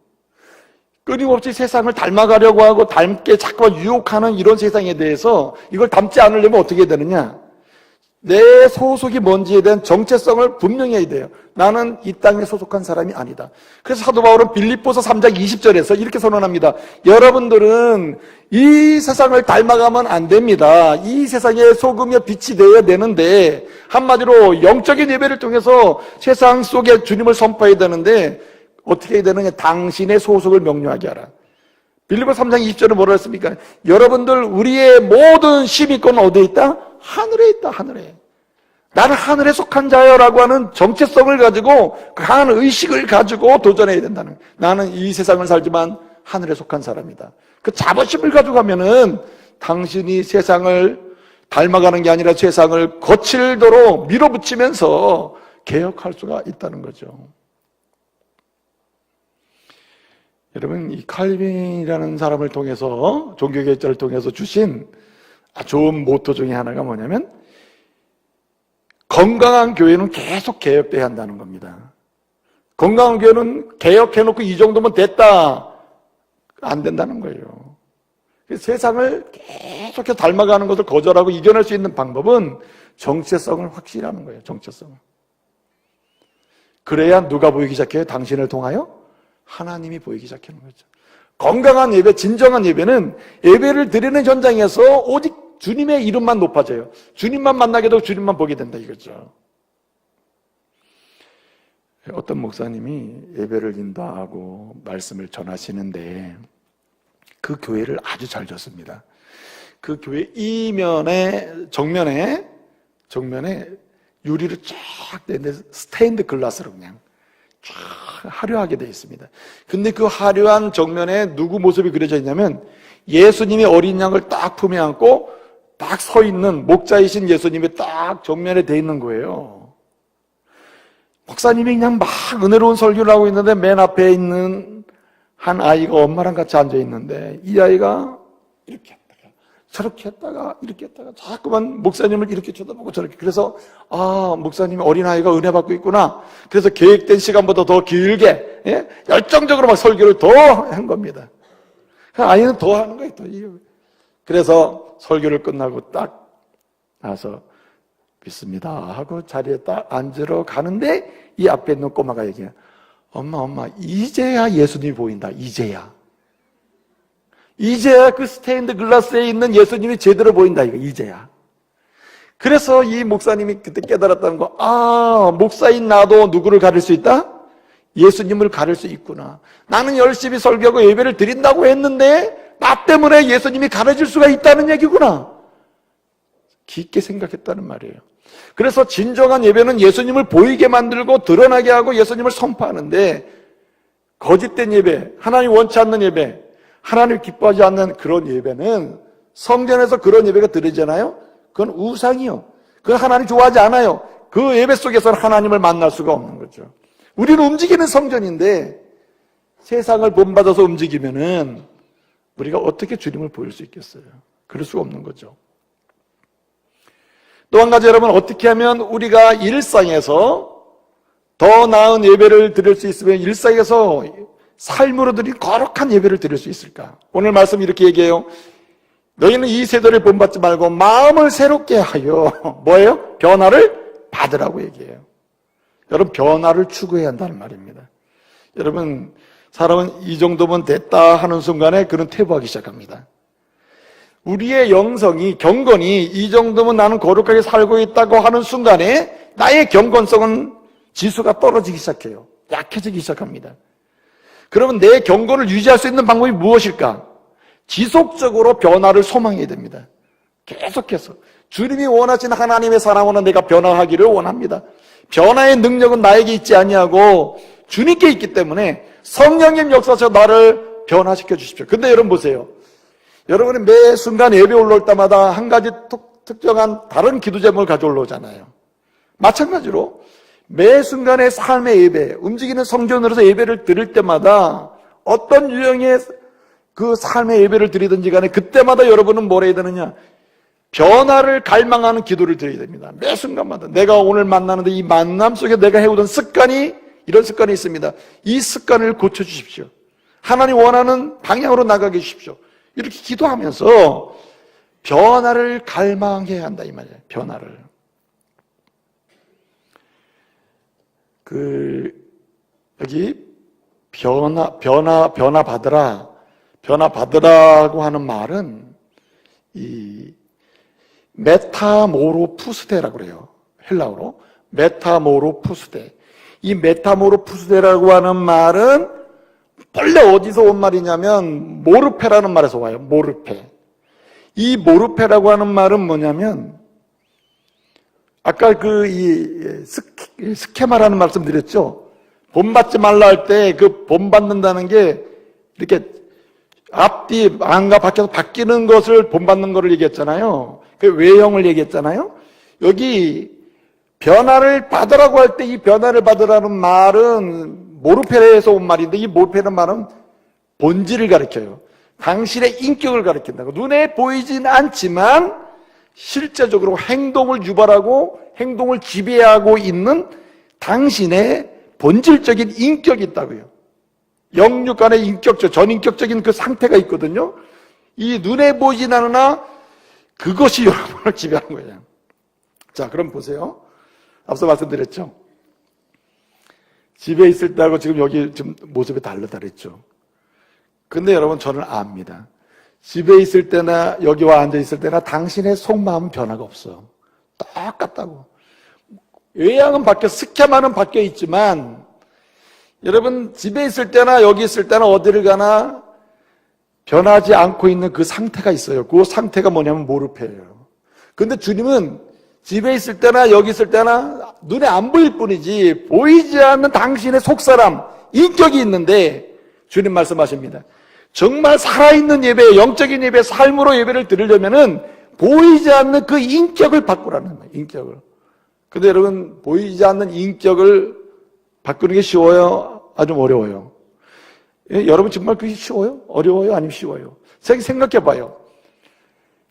Speaker 2: 끊임없이 세상을 닮아가려고 하고 닮게 자꾸 유혹하는 이런 세상에 대해서 이걸 닮지 않으려면 어떻게 해야 되느냐? 내 소속이 뭔지에 대한 정체성을 분명히 해야 돼요. 나는 이 땅에 소속한 사람이 아니다. 그래서 사도 바울은 빌립보서 3장 20절에서 이렇게 선언합니다. 여러분들은 이 세상을 닮아가면 안 됩니다. 이 세상에 소금이며 빛이 되어야 되는데, 한마디로 영적인 예배를 통해서 세상 속에 주님을 선포해야 되는데 어떻게 해야 되느냐? 당신의 소속을 명료하게 하라. 빌립보서 3장 20절은 뭐라 했습니까? 여러분들, 우리의 모든 시민권은 어디에 있다? 하늘에 있다. 하늘에. 나는 하늘에 속한 자여라고 하는 정체성을 가지고 강한 의식을 가지고 도전해야 된다는 거예요. 나는 이 세상을 살지만 하늘에 속한 사람이다. 그 자부심을 가지고 가면은 당신이 세상을 닮아가는 게 아니라 세상을 거칠도록 밀어붙이면서 개혁할 수가 있다는 거죠. 여러분, 이 칼빈이라는 사람을 통해서, 종교개혁자를 통해서 주신 좋은 모토 중에 하나가 뭐냐면 건강한 교회는 계속 개혁돼야 한다는 겁니다. 건강한 교회는 개혁해놓고 이 정도면 됐다, 안 된다는 거예요. 세상을 계속해서 닮아가는 것을 거절하고 이겨낼 수 있는 방법은 정체성을 확실히 하는 거예요. 정체성을. 그래야 누가 보이기 시작해요? 당신을 통하여 하나님이 보이기 시작하는 거죠. 건강한 예배, 진정한 예배는 예배를 드리는 현장에서 오직 주님의 이름만 높아져요. 주님만 만나게 되고 주님만 보게 된다, 이거죠. 어떤 목사님이 예배를 인도하고 말씀을 전하시는데 그 교회를 아주 잘 줬습니다. 그 교회 정면에 유리를 쫙 떼는데 스테인드 글라스로 그냥 쫙 화려하게 되어 있습니다. 근데 그 화려한 정면에 누구 모습이 그려져 있냐면 예수님이 어린 양을 딱 품에 안고 딱 서 있는 목자이신 예수님이 딱 정면에 되어 있는 거예요. 목사님이 그냥 막 은혜로운 설교를 하고 있는데 맨 앞에 있는 한 아이가 엄마랑 같이 앉아 있는데 이 아이가 이렇게 했다가 저렇게 했다가 이렇게 했다가 자꾸만 목사님을 이렇게 쳐다보고 저렇게. 그래서 목사님이 어린아이가 은혜 받고 있구나. 그래서 계획된 시간보다 더 길게 열정적으로 막 설교를 더 한 겁니다. 아이는 더 하는 거예요. 더. 그래서 설교를 끝나고 딱 나서 믿습니다 하고 자리에 딱 앉으러 가는데 이 앞에 있는 꼬마가 얘기해요. 엄마 이제야 예수님이 보인다. 이제야 그 스테인드 글라스에 있는 예수님이 제대로 보인다. 이거 이제야. 그래서 이 목사님이 그때 깨달았다는 거. 목사인 나도 누구를 가릴 수 있다? 예수님을 가릴 수 있구나. 나는 열심히 설교하고 예배를 드린다고 했는데 나 때문에 예수님이 가려질 수가 있다는 얘기구나. 깊게 생각했다는 말이에요. 그래서 진정한 예배는 예수님을 보이게 만들고 드러나게 하고 예수님을 선포하는데, 거짓된 예배, 하나님 원치 않는 예배, 하나님 기뻐하지 않는 그런 예배는, 성전에서 그런 예배가 드리잖아요. 그건 우상이요. 그건 하나님 좋아하지 않아요. 그 예배 속에서는 하나님을 만날 수가 없는 거죠. 우리는 움직이는 성전인데 세상을 본받아서 움직이면은 우리가 어떻게 주님을 보일 수 있겠어요? 그럴 수가 없는 거죠. 또 한 가지, 여러분, 어떻게 하면 우리가 일상에서 더 나은 예배를 드릴 수 있으면, 일상에서 삶으로 드린 거룩한 예배를 드릴 수 있을까? 오늘 말씀 이렇게 얘기해요. 너희는 이 세대를 본받지 말고 마음을 새롭게 하여 뭐예요? 변화를 받으라고 얘기해요. 여러분, 변화를 추구해야 한다는 말입니다. 여러분, 사람은 이 정도면 됐다 하는 순간에 그는 퇴보하기 시작합니다. 우리의 영성이, 경건이 이 정도면 나는 거룩하게 살고 있다고 하는 순간에 나의 경건성은 지수가 떨어지기 시작해요. 약해지기 시작합니다. 그러면 내 경건을 유지할 수 있는 방법이 무엇일까? 지속적으로 변화를 소망해야 됩니다. 계속해서 주님이 원하시는 하나님의 사람으로 내가 변화하기를 원합니다. 변화의 능력은 나에게 있지 아니하고 주님께 있기 때문에 성령님 역사에서 나를 변화시켜 주십시오. 근데 여러분 보세요. 여러분이 매 순간 예배 올라올 때마다 한 가지 특정한 다른 기도 제목을 가져 올라오잖아요. 마찬가지로 매 순간의 삶의 예배, 움직이는 성전으로서 예배를 드릴 때마다 어떤 유형의 그 삶의 예배를 드리든지 간에 그때마다 여러분은 뭘 해야 되느냐? 변화를 갈망하는 기도를 드려야 됩니다. 매 순간마다. 내가 오늘 만나는데 이 만남 속에 내가 해오던 습관이, 이런 습관이 있습니다. 이 습관을 고쳐주십시오. 하나님 원하는 방향으로 나가게 해주십시오. 이렇게 기도하면서 변화를 갈망해야 한다 이 말이에요. 변화를. 여기 변화 받으라고 하는 말은 이 메타모로푸스데라고 그래요. 헬라어로 메타모로푸스데. 이 메타모로푸스데라고 하는 말은 원래 어디서 온 말이냐면 모르페라는 말에서 와요. 모르페. 이 모르페라고 하는 말은 뭐냐면 아까 스케마라는 말씀 드렸죠. 본받지 말라 할 때 그 본받는다는 게 이렇게 앞뒤 안과 밖에서 바뀌는 것을 본받는 것을 얘기했잖아요. 그 외형을 얘기했잖아요. 여기 변화를 받으라고 할 때 이 변화를 받으라는 말은 모르페에서 온 말인데 이 모르페라는 말은 본질을 가리켜요. 당신의 인격을 가리킨다고. 눈에 보이진 않지만 실제적으로 행동을 유발하고 행동을 지배하고 있는 당신의 본질적인 인격이 있다고요. 영육 간의 인격적, 전인격적인 그 상태가 있거든요. 이 눈에 보이진 않으나 그것이 여러분을 지배하는 거예요. 자, 그럼 보세요. 앞서 말씀드렸죠. 집에 있을 때하고 지금 여기 지금 모습이 다르다 그랬죠. 근데 여러분 저는 압니다. 집에 있을 때나 여기와 앉아 있을 때나 당신의 속마음은 변화가 없어. 똑같다고. 외양은 바뀌어, 스케마는 바뀌어 있지만 여러분 집에 있을 때나 여기 있을 때나 어디를 가나 변하지 않고 있는 그 상태가 있어요. 그 상태가 뭐냐면 모르페예요. 근데 주님은 집에 있을 때나 여기 있을 때나 눈에 안 보일 뿐이지 보이지 않는 당신의 속사람, 인격이 있는데 주님 말씀하십니다. 정말 살아있는 예배, 영적인 예배, 삶으로 예배를 드리려면은 보이지 않는 그 인격을 바꾸라는 거예요. 인격을. 근데 여러분 보이지 않는 인격을 바꾸는 게 쉬워요? 아주 어려워요? 예, 여러분 정말 그게 쉬워요? 어려워요? 아니면 쉬워요? 생각해 봐요.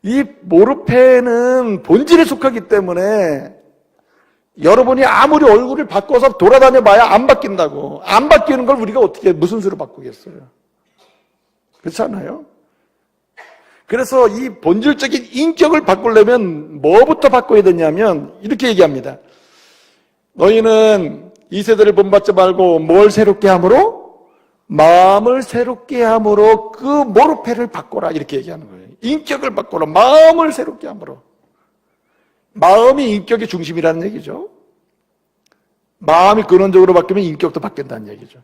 Speaker 2: 이 모르페는 본질에 속하기 때문에 여러분이 아무리 얼굴을 바꿔서 돌아다녀 봐야 안 바뀐다고. 안 바뀌는 걸 우리가 어떻게 무슨 수로 바꾸겠어요? 그렇지 않아요? 그래서 이 본질적인 인격을 바꾸려면 뭐부터 바꿔야 되냐면 이렇게 얘기합니다. 너희는 이 세대를 본받지 말고 뭘 새롭게 함으로? 마음을 새롭게 함으로 그 모르페를 바꿔라 이렇게 얘기하는 거예요. 인격을 바꿔라. 마음을 새롭게 함으로. 마음이 인격의 중심이라는 얘기죠. 마음이 근원적으로 바뀌면 인격도 바뀐다는 얘기죠.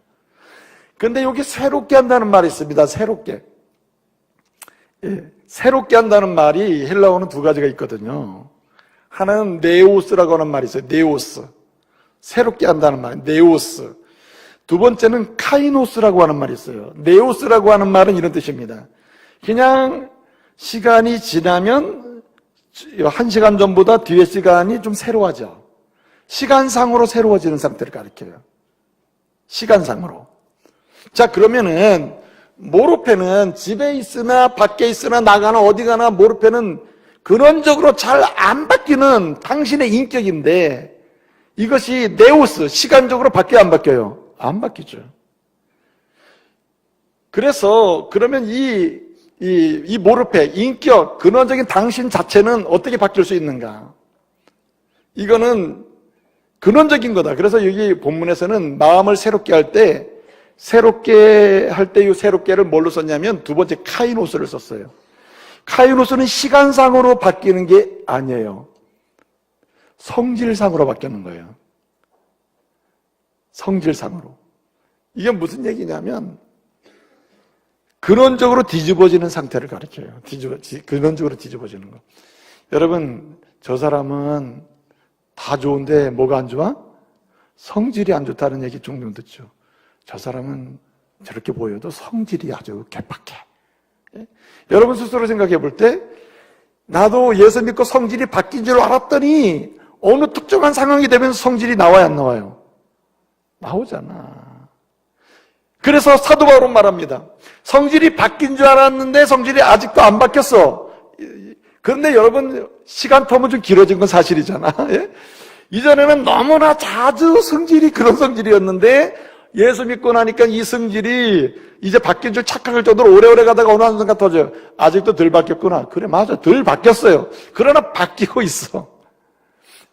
Speaker 2: 근데 여기 새롭게 한다는 말이 있습니다. 새롭게. 예, 새롭게 한다는 말이 헬라어는 두 가지가 있거든요. 하나는 네오스라고 하는 말이 있어요. 네오스. 새롭게 한다는 말, 네오스. 두 번째는 카이노스라고 하는 말이 있어요. 네오스라고 하는 말은 이런 뜻입니다. 그냥 시간이 지나면 1시간 전보다 뒤에 시간이 좀 새로워져. 시간상으로 새로워지는 상태를 가리켜요. 시간상으로. 자, 그러면은 모르페는 집에 있으나 밖에 있으나 나가나 어디 가나 모르페는 근원적으로 잘 안 바뀌는 당신의 인격인데 이것이 네오스, 시간적으로 바뀌어요, 안 바뀌어요? 안 바뀌죠. 그래서 그러면 이 모르페, 인격, 근원적인 당신 자체는 어떻게 바뀔 수 있는가? 이거는 근원적인 거다. 그래서 여기 본문에서는 마음을 새롭게 할 때 이 새롭게를 뭘로 썼냐면 두 번째 카이노스를 썼어요. 카이노스는 시간상으로 바뀌는 게 아니에요. 성질상으로 바뀌는 거예요. 성질상으로. 이게 무슨 얘기냐면 근원적으로 뒤집어지는 상태를 가리켜요. 근원적으로 뒤집어지는 거. 여러분, 저 사람은 다 좋은데 뭐가 안 좋아? 성질이 안 좋다는 얘기 종종 듣죠. 저 사람은 저렇게 보여도 성질이 아주 개팍해. 예? 여러분 스스로 생각해 볼 때 나도 예수 믿고 성질이 바뀐 줄 알았더니 어느 특정한 상황이 되면 성질이 나와요, 안 나와요? 나오잖아. 그래서 사도 바울은 말합니다. 성질이 바뀐 줄 알았는데 성질이 아직도 안 바뀌었어. 그런데 여러분 시간 텀은 좀 길어진 건 사실이잖아. 예? 이전에는 너무나 자주 성질이 그런 성질이었는데 예수 믿고 나니까 이 성질이 이제 바뀐 줄 착각할 정도로 오래오래 가다가 어느 순간 터져요. 아직도 덜 바뀌었구나. 그래, 맞아. 덜 바뀌었어요. 그러나 바뀌고 있어.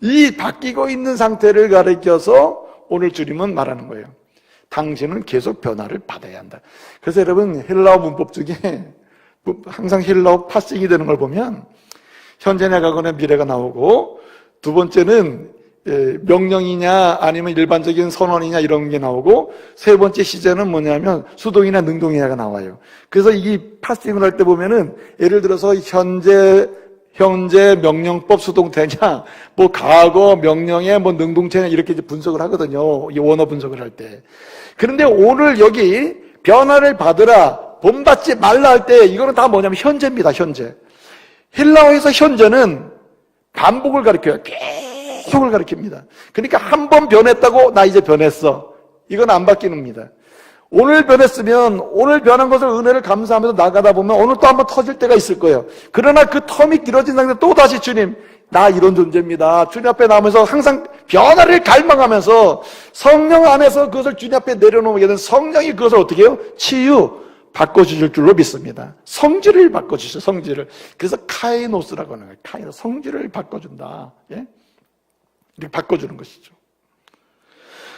Speaker 2: 이 바뀌고 있는 상태를 가리켜서 오늘 주님은 말하는 거예요. 당신은 계속 변화를 받아야 한다. 그래서 여러분 헬라어 문법 중에 항상 헬라어 파싱이 되는 걸 보면 현재나 과거나 미래가 나오고 두 번째는 명령이냐 아니면 일반적인 선언이냐 이런 게 나오고 세 번째 시제는 뭐냐면 수동이나 능동이냐가 나와요. 그래서 이 파싱을 할 때 보면은 예를 들어서 현재 명령법 수동태냐 뭐 과거 명령의 뭐 능동태냐 이렇게 이제 분석을 하거든요. 이 원어 분석을 할 때. 그런데 오늘 여기 변화를 받으라 본받지 말라 할 때 이거는 다 뭐냐면 현재입니다. 현재. 헬라어에서 현재는 반복을 가리켜요. 계속을 가리킵니다. 그러니까 한 번 변했다고 나 이제 변했어. 이건 안 바뀌는입니다. 오늘 변했으면 오늘 변한 것을 은혜를 감사하면서 나가다 보면 오늘 또 한 번 터질 때가 있을 거예요. 그러나 그 텀이 길어진 상태 또 다시 주님 나 이런 존재입니다. 주님 앞에 나오면서 항상 변화를 갈망하면서 성령 안에서 그것을 주님 앞에 내려놓게 되는 성령이 그것을 어떻게 해요? 바꿔주실 줄로 믿습니다. 성질을 바꿔주셔, 성질을. 그래서 카이노스라고 하는 거예요. 카이노스, 성질을 바꿔준다. 예? 이렇게 바꿔주는 것이죠.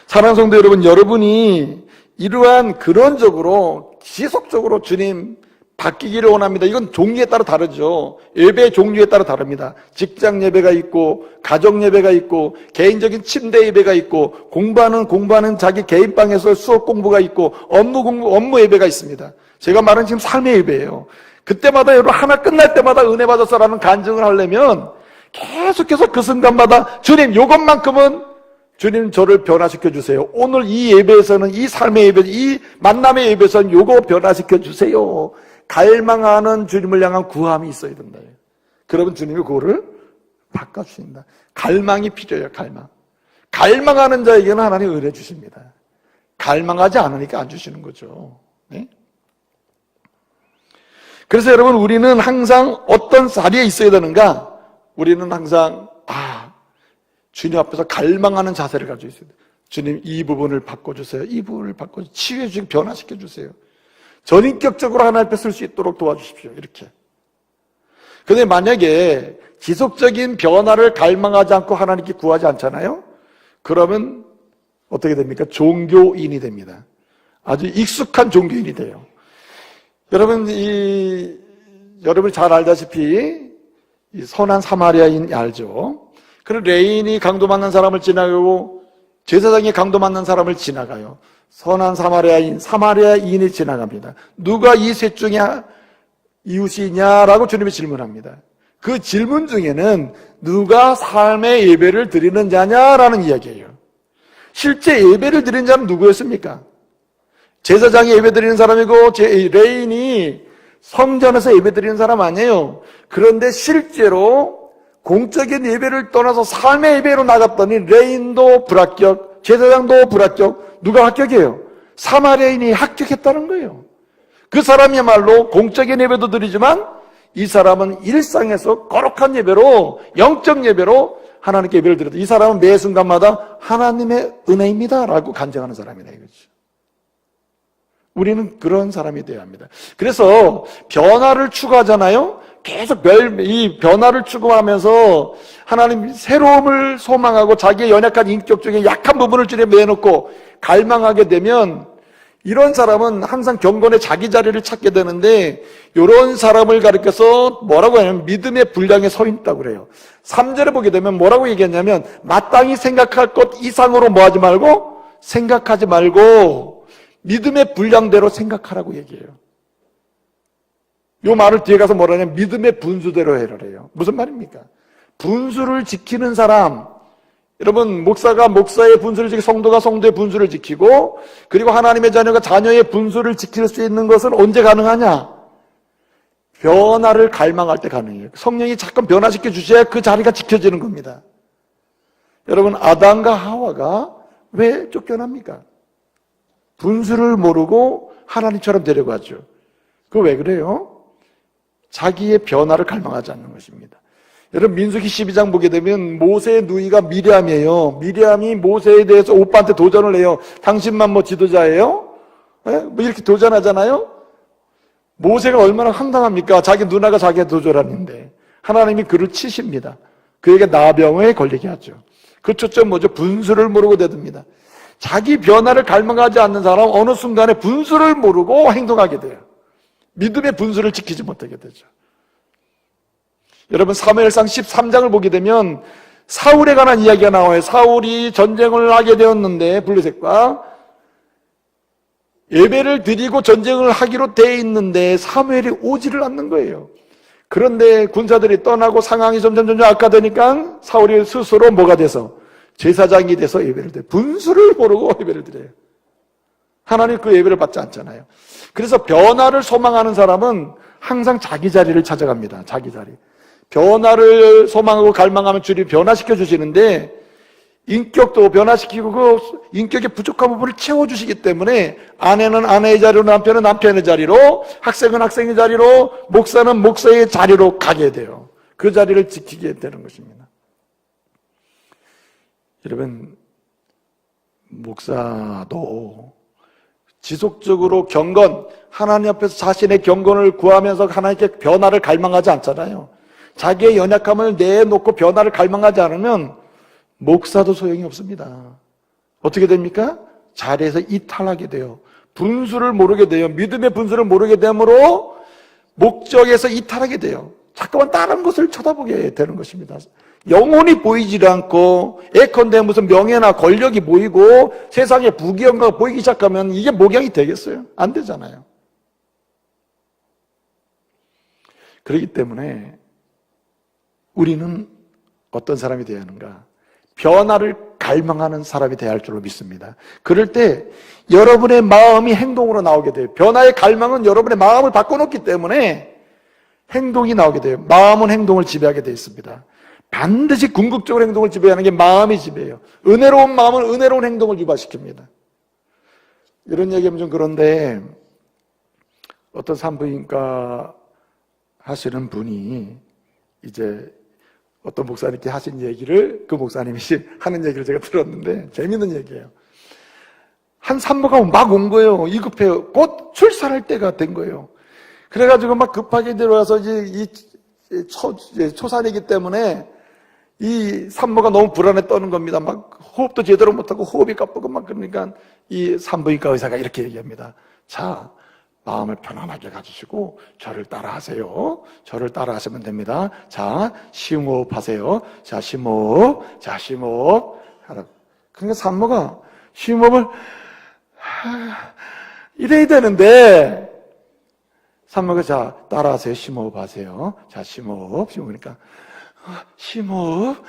Speaker 2: 사랑하는 성도 여러분, 여러분이 이러한 근원적으로 지속적으로 주님 바뀌기를 원합니다. 이건 종류에 따라 다르죠. 예배의 종류에 따라 다릅니다. 직장 예배가 있고 가정 예배가 있고 개인적인 침대 예배가 있고 공부하는 자기 개인방에서 수업 공부가 있고 업무 예배가 있습니다. 제가 말하는 지금 삶의 예배예요. 그때마다 여러분 하나 끝날 때마다 은혜 받았어라는 간증을 하려면 계속해서 그 순간마다 주님 요것만큼은 주님 저를 변화시켜 주세요. 오늘 이 예배에서는 이 삶의 예배, 이 만남의 예배에서는 요거 변화시켜 주세요. 갈망하는 주님을 향한 구함이 있어야 된다. 그러면 주님이 그거를 바꿔주신다. 갈망이 필요해요. 갈망하는 자에게는 하나님 은혜 주십니다. 갈망하지 않으니까 안 주시는 거죠. 네? 그래서 여러분 우리는 항상 어떤 자리에 있어야 되는가? 우리는 항상 주님 앞에서 갈망하는 자세를 가지고 있어야 돼요. 주님 이 부분을 바꿔주세요. 이 부분을 바꿔주세요. 치유해 주시고 변화시켜 주세요. 전인격적으로 하나님 앞에 쓸 수 있도록 도와주십시오. 이렇게. 그런데 만약에 지속적인 변화를 갈망하지 않고 하나님께 구하지 않잖아요? 그러면 어떻게 됩니까? 종교인이 됩니다. 아주 익숙한 종교인이 돼요. 여러분이 잘 알다시피 이 선한 사마리아인 알죠? 그런 레인이 강도 만난 사람을 지나가고 제사장이 강도 만난 사람을 지나가요. 선한 사마리아인이 지나갑니다. 누가 이 셋 중에 이웃이냐라고 주님이 질문합니다. 그 질문 중에는 누가 삶의 예배를 드리는 자냐라는 이야기예요. 실제 예배를 드리는 자는 누구였습니까? 제사장이 예배 드리는 사람이고 레인이 성전에서 예배 드리는 사람 아니에요. 그런데 실제로 공적인 예배를 떠나서 삶의 예배로 나갔더니 레인도 불합격, 제사장도 불합격. 누가 합격이에요? 사마리아인이 합격했다는 거예요. 그 사람이야말로 공적인 예배도 드리지만 이 사람은 일상에서 거룩한 예배로, 영적 예배로 하나님께 예배를 드렸다. 이 사람은 매 순간마다 하나님의 은혜입니다 라고 간증하는 사람이다 이거죠. 우리는 그런 사람이 되어야 합니다. 그래서 변화를 추구하잖아요. 계속 이 변화를 추구하면서 하나님 새로움을 소망하고 자기의 연약한 인격 중에 약한 부분을 줄여 내놓고 갈망하게 되면 이런 사람은 항상 경건의 자기 자리를 찾게 되는데 이런 사람을 가리켜서 뭐라고 하냐면 믿음의 분량에 서 있다고 그래요. 3절에 보게 되면 뭐라고 얘기했냐면 마땅히 생각할 것 이상으로 뭐하지 말고 생각하지 말고 믿음의 분량대로 생각하라고 얘기해요. 이 말을 뒤에 가서 뭐라 하냐면 믿음의 분수대로 해라래요. 무슨 말입니까? 분수를 지키는 사람, 여러분 목사가 목사의 분수를 지키고 성도가 성도의 분수를 지키고 그리고 하나님의 자녀가 자녀의 분수를 지킬 수 있는 것은 언제 가능하냐? 변화를 갈망할 때 가능해요. 성령이 잠깐 변화시켜 주셔야 그 자리가 지켜지는 겁니다. 여러분 아담과 하와가 왜 쫓겨납니까? 분수를 모르고 하나님처럼 데려가죠. 그거 왜 그래요? 자기의 변화를 갈망하지 않는 것입니다. 여러분 민수기 12장 보게 되면 모세의 누이가 미리암이에요. 미리암이 모세에 대해서 오빠한테 도전을 해요. 당신만 뭐 지도자예요? 뭐 이렇게 도전하잖아요. 모세가 얼마나 황당합니까? 자기 누나가 자기의 도전하는데 하나님이 그를 치십니다. 그에게 나병에 걸리게 하죠. 그 초점 뭐죠? 분수를 모르고 대듭니다. 자기 변화를 갈망하지 않는 사람은 어느 순간에 분수를 모르고 행동하게 돼요. 믿음의 분수를 지키지 못하게 되죠. 여러분 사무엘상 13장을 보게 되면 사울에 관한 이야기가 나와요. 사울이 전쟁을 하게 되었는데 블레셋과 예배를 드리고 전쟁을 하기로 돼 있는데 사무엘이 오지를 않는 거예요. 그런데 군사들이 떠나고 상황이 점점 악화되니까 사울이 스스로 뭐가 돼서 제사장이 돼서 예배를 드려요. 분수를 모르고 예배를 드려요. 하나님 그 예배를 받지 않잖아요. 그래서 변화를 소망하는 사람은 항상 자기 자리를 찾아갑니다. 자기 자리. 변화를 소망하고 갈망하면 주님 변화시켜 주시는데 인격도 변화시키고 그 인격의 부족한 부분을 채워주시기 때문에 아내는 아내의 자리로 남편은 남편의 자리로 학생은 학생의 자리로 목사는 목사의 자리로 가게 돼요. 그 자리를 지키게 되는 것입니다. 여러분 목사도 지속적으로 경건 하나님 앞에서 자신의 경건을 구하면서 하나님께 변화를 갈망하지 않잖아요. 자기의 연약함을 내놓고 변화를 갈망하지 않으면 목사도 소용이 없습니다. 어떻게 됩니까? 자리에서 이탈하게 돼요. 분수를 모르게 돼요. 믿음의 분수를 모르게 되므로 목적에서 이탈하게 돼요. 자꾸만 다른 것을 쳐다보게 되는 것입니다. 영혼이 보이지 않고 예컨대 무슨 명예나 권력이 보이고 세상의 부귀영화가 보이기 시작하면 이게 목양이 되겠어요? 안 되잖아요. 그렇기 때문에 우리는 어떤 사람이 되어야 하는가? 변화를 갈망하는 사람이 되어야 할 줄로 믿습니다. 그럴 때 여러분의 마음이 행동으로 나오게 돼요. 변화의 갈망은 여러분의 마음을 바꿔놓기 때문에 행동이 나오게 돼요. 마음은 행동을 지배하게 되어 있습니다. 반드시 궁극적으로 행동을 지배하는 게 마음이 지배해요. 은혜로운 마음은 은혜로운 행동을 유발시킵니다. 이런 얘기하면 좀 그런데 어떤 산부인과 하시는 분이 이제 어떤 목사님께 하신 얘기를 그 목사님이 하는 얘기를 제가 들었는데 재밌는 얘기예요. 한 산모가 막 온 거예요. 위급해요. 곧 출산할 때가 된 거예요. 그래가지고 막 급하게 들어와서 이제 초산이기 때문에 이 산모가 너무 불안에 떠는 겁니다. 막 호흡도 제대로 못하고 호흡이 가쁘고 막 그러니까 이 산부인과 의사가 이렇게 얘기합니다. 자, 마음을 편안하게 가지시고 저를 따라하세요. 저를 따라하시면 됩니다. 자, 심호흡 하세요. 자, 심호흡. 자, 심호흡. 그러니까 산모가 심호흡을 이래야 되는데 산모가 자, 따라하세요. 심호흡 하세요. 자, 심호흡. 그러니까, 심호흡.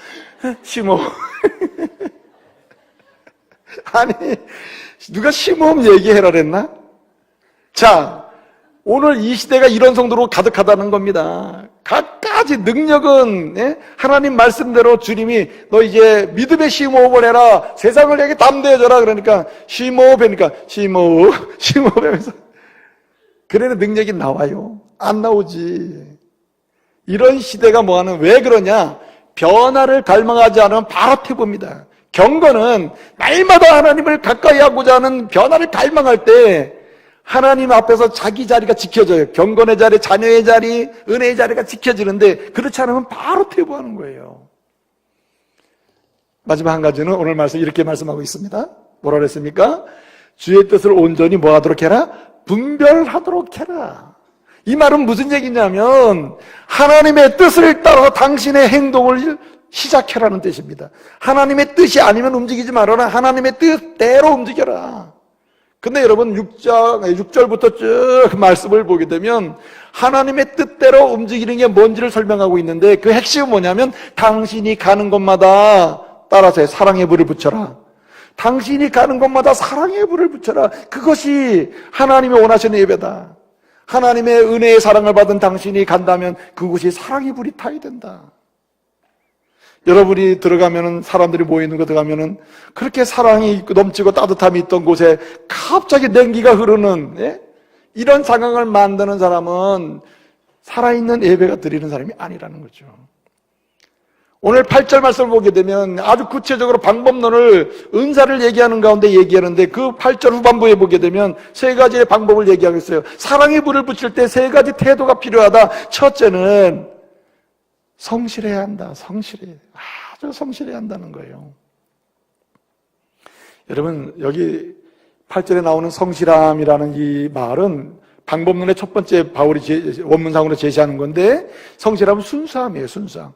Speaker 2: 아니, 누가 심호흡 얘기해라 그랬나? 자, 오늘 이 시대가 이런 정도로 가득하다는 겁니다. 갖가지 능력은, 하나님 말씀대로 주님이 너 이제 믿음의 심호흡을 해라. 세상을 내게 담대해져라. 그러니까 심호흡 하니까 심호흡 하면서. 그래는 능력이 나와요. 안 나오지. 이런 시대가 뭐하는, 왜 그러냐? 변화를 갈망하지 않으면 바로 퇴보입니다. 경건은 날마다 하나님을 가까이 하고자 하는 변화를 갈망할 때 하나님 앞에서 자기 자리가 지켜져요. 경건의 자리, 자녀의 자리, 은혜의 자리가 지켜지는데 그렇지 않으면 바로 퇴보하는 거예요. 마지막 한 가지는 오늘 말씀 이렇게 말씀하고 있습니다. 뭐라 그랬습니까? 주의 뜻을 온전히 뭐 하도록 해라? 분별하도록 해라. 이 말은 무슨 얘기냐면 하나님의 뜻을 따라 당신의 행동을 시작해라는 뜻입니다. 하나님의 뜻이 아니면 움직이지 말아라. 하나님의 뜻대로 움직여라. 근데 여러분 6절부터 쭉 말씀을 보게 되면 하나님의 뜻대로 움직이는 게 뭔지를 설명하고 있는데 그 핵심은 뭐냐면 당신이 가는 곳마다 따라서 사랑의 불을 붙여라. 당신이 가는 곳마다 사랑의 불을 붙여라. 그것이 하나님이 원하시는 예배다. 하나님의 은혜의 사랑을 받은 당신이 간다면 그곳이 사랑의 불이 타야 된다. 여러분이 들어가면은, 사람들이 모이는 거 들어가면은 그렇게 사랑이 넘치고 따뜻함이 있던 곳에 갑자기 냉기가 흐르는, 이런 상황을 만드는 사람은 살아있는 예배가 드리는 사람이 아니라는 거죠. 오늘 8절 말씀을 보게 되면 아주 구체적으로 방법론을, 은사를 얘기하는 가운데 얘기하는데 그 8절 후반부에 보게 되면 세 가지의 방법을 얘기하고 있어요. 사랑의 불을 붙일 때 세 가지 태도가 필요하다. 첫째는 성실해야 한다. 아주 성실해야 한다는 거예요. 여러분, 여기 8절에 나오는 성실함이라는 이 말은 방법론의 첫 번째 바울이 원문상으로 제시하는 건데, 성실함은 순수함이에요. 순수함.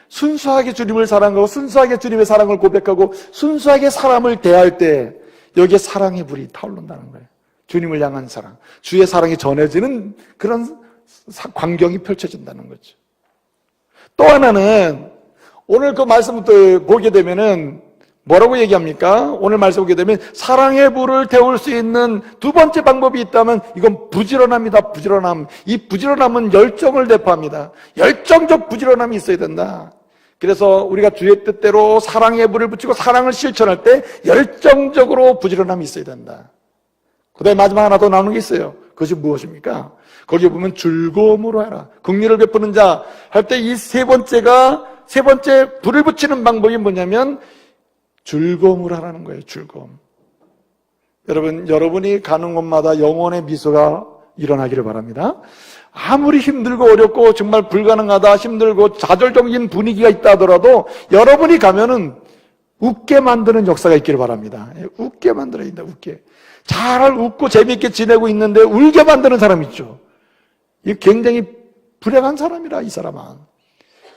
Speaker 2: 순수하게 주님을 사랑하고 순수하게 주님의 사랑을 고백하고 순수하게 사람을 대할 때 여기에 사랑의 불이 타오른다는 거예요. 주님을 향한 사랑, 주의 사랑이 전해지는 그런 광경이 펼쳐진다는 거죠. 또 하나는 오늘 그 말씀부터 보게 되면은 뭐라고 얘기합니까? 오늘 말씀 보게 되면 사랑의 불을 태울 수 있는 두 번째 방법이 있다면 이건 부지런합니다. 부지런함. 이 부지런함은 열정을 대표합니다. 열정적 부지런함이 있어야 된다. 그래서 우리가 주의 뜻대로 사랑의 불을 붙이고 사랑을 실천할 때 열정적으로 부지런함이 있어야 된다. 그 다음에 마지막 하나 더 나오는 게 있어요. 그것이 무엇입니까? 거기에 보면 즐거움으로 해라. 긍휼을 베푸는 자 할 때 이 세 번째 불을 붙이는 방법이 뭐냐면 즐거움으로 하라는 거예요. 즐거움. 여러분이 가는 곳마다 영혼의 미소가 일어나기를 바랍니다. 아무리 힘들고 어렵고 정말 불가능하다, 힘들고 좌절적인 분위기가 있다 하더라도 여러분이 가면은 웃게 만드는 역사가 있기를 바랍니다. 웃게 만들어야 된다. 웃게. 잘 웃고 재미있게 지내고 있는데 울게 만드는 사람 있죠. 이 굉장히 불행한 사람이라, 이 사람은.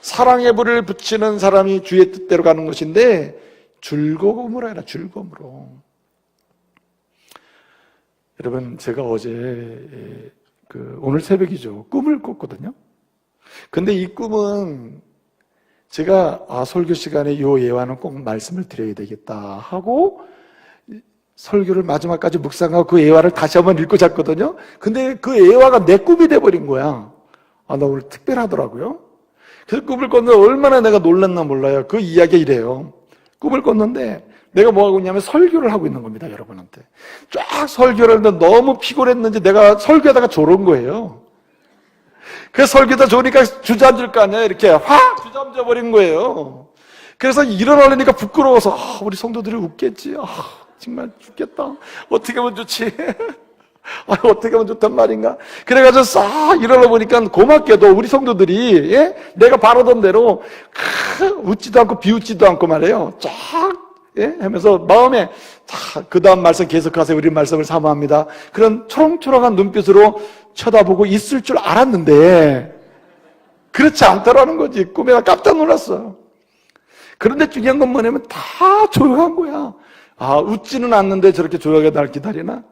Speaker 2: 사랑의 불을 붙이는 사람이 주의 뜻대로 가는 것인데 즐거움으로 해라. 즐거움으로. 여러분, 제가 어제 오늘 새벽이죠. 꿈을 꿨거든요. 근데 이 꿈은 제가 설교 시간에 이 예화는 꼭 말씀을 드려야 되겠다 하고 설교를 마지막까지 묵상하고 그 예화를 다시 한번 읽고 잤거든요. 근데 그 예화가 내 꿈이 돼버린 거야. 나 오늘 특별하더라고요. 그래서 꿈을 꿨는데 얼마나 내가 놀랐나 몰라요. 그 이야기가 이래요. 꿈을 꿨는데 내가 뭐 하고 있냐면 설교를 하고 있는 겁니다. 여러분한테 쫙 설교를 했는데 너무 피곤했는지 내가 설교하다가 졸은 거예요. 그래서 설교하다 졸으니까 주저앉을 거 아니야. 이렇게 확 주저앉아 버린 거예요. 그래서 일어나려니까 부끄러워서 우리 성도들이 웃겠지. 정말 죽겠다. 어떻게 하면 좋지? 어떻게 하면 좋단 말인가? 그래가지고 싹 일어나 보니까 고맙게도 우리 성도들이 내가 바라던 대로 웃지도 않고 비웃지도 않고 말이에요. 쫙 하면서 마음에 그 다음 말씀 계속하세요. 우리 말씀을 사모합니다. 그런 초롱초롱한 눈빛으로 쳐다보고 있을 줄 알았는데 그렇지 않더라는 거지. 꿈에 깜짝 놀랐어. 그런데 중요한 건 뭐냐면 다 조용한 거야. 웃지는 않는데 저렇게 조용하게 날 기다리나?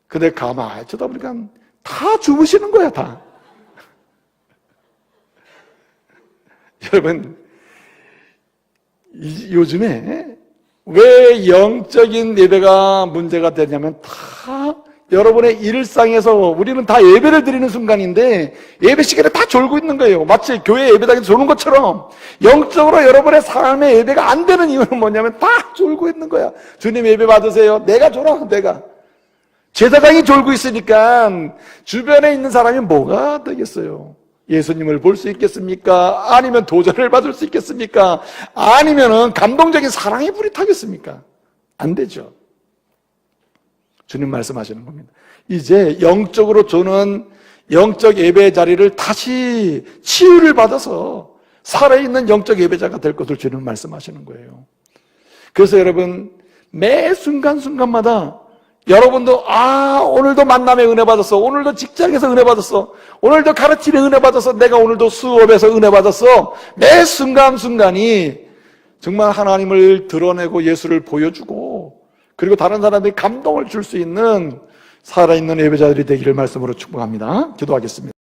Speaker 2: 근데 가만히 쳐다보니까 다 주무시는 거야, 다. 여러분, 요즘에 왜 영적인 예배가 문제가 되냐면 다 여러분의 일상에서 우리는 다 예배를 드리는 순간인데 예배 시간에 다 졸고 있는 거예요. 마치 교회 예배당에서 조는 것처럼 영적으로 여러분의 삶의 예배가 안 되는 이유는 뭐냐면 다 졸고 있는 거야. 주님 예배 받으세요. 내가 졸아, 내가. 제사장이 졸고 있으니까 주변에 있는 사람이 뭐가 되겠어요? 예수님을 볼 수 있겠습니까? 아니면 도전을 받을 수 있겠습니까? 아니면은 감동적인 사랑의 불이 타겠습니까? 안 되죠. 주님 말씀하시는 겁니다. 이제 영적으로 저는 영적 예배의 자리를 다시 치유를 받아서 살아있는 영적 예배자가 될 것을 주님 말씀하시는 거예요. 그래서 여러분, 매 순간순간마다 여러분도 오늘도 만남의 은혜 받았어. 오늘도 직장에서 은혜 받았어. 오늘도 가르침의 은혜 받았어. 내가 오늘도 수업에서 은혜 받았어. 매 순간순간이 정말 하나님을 드러내고 예수를 보여주고 그리고 다른 사람들이 감동을 줄 수 있는 살아있는 예배자들이 되기를 말씀으로 축복합니다. 기도하겠습니다.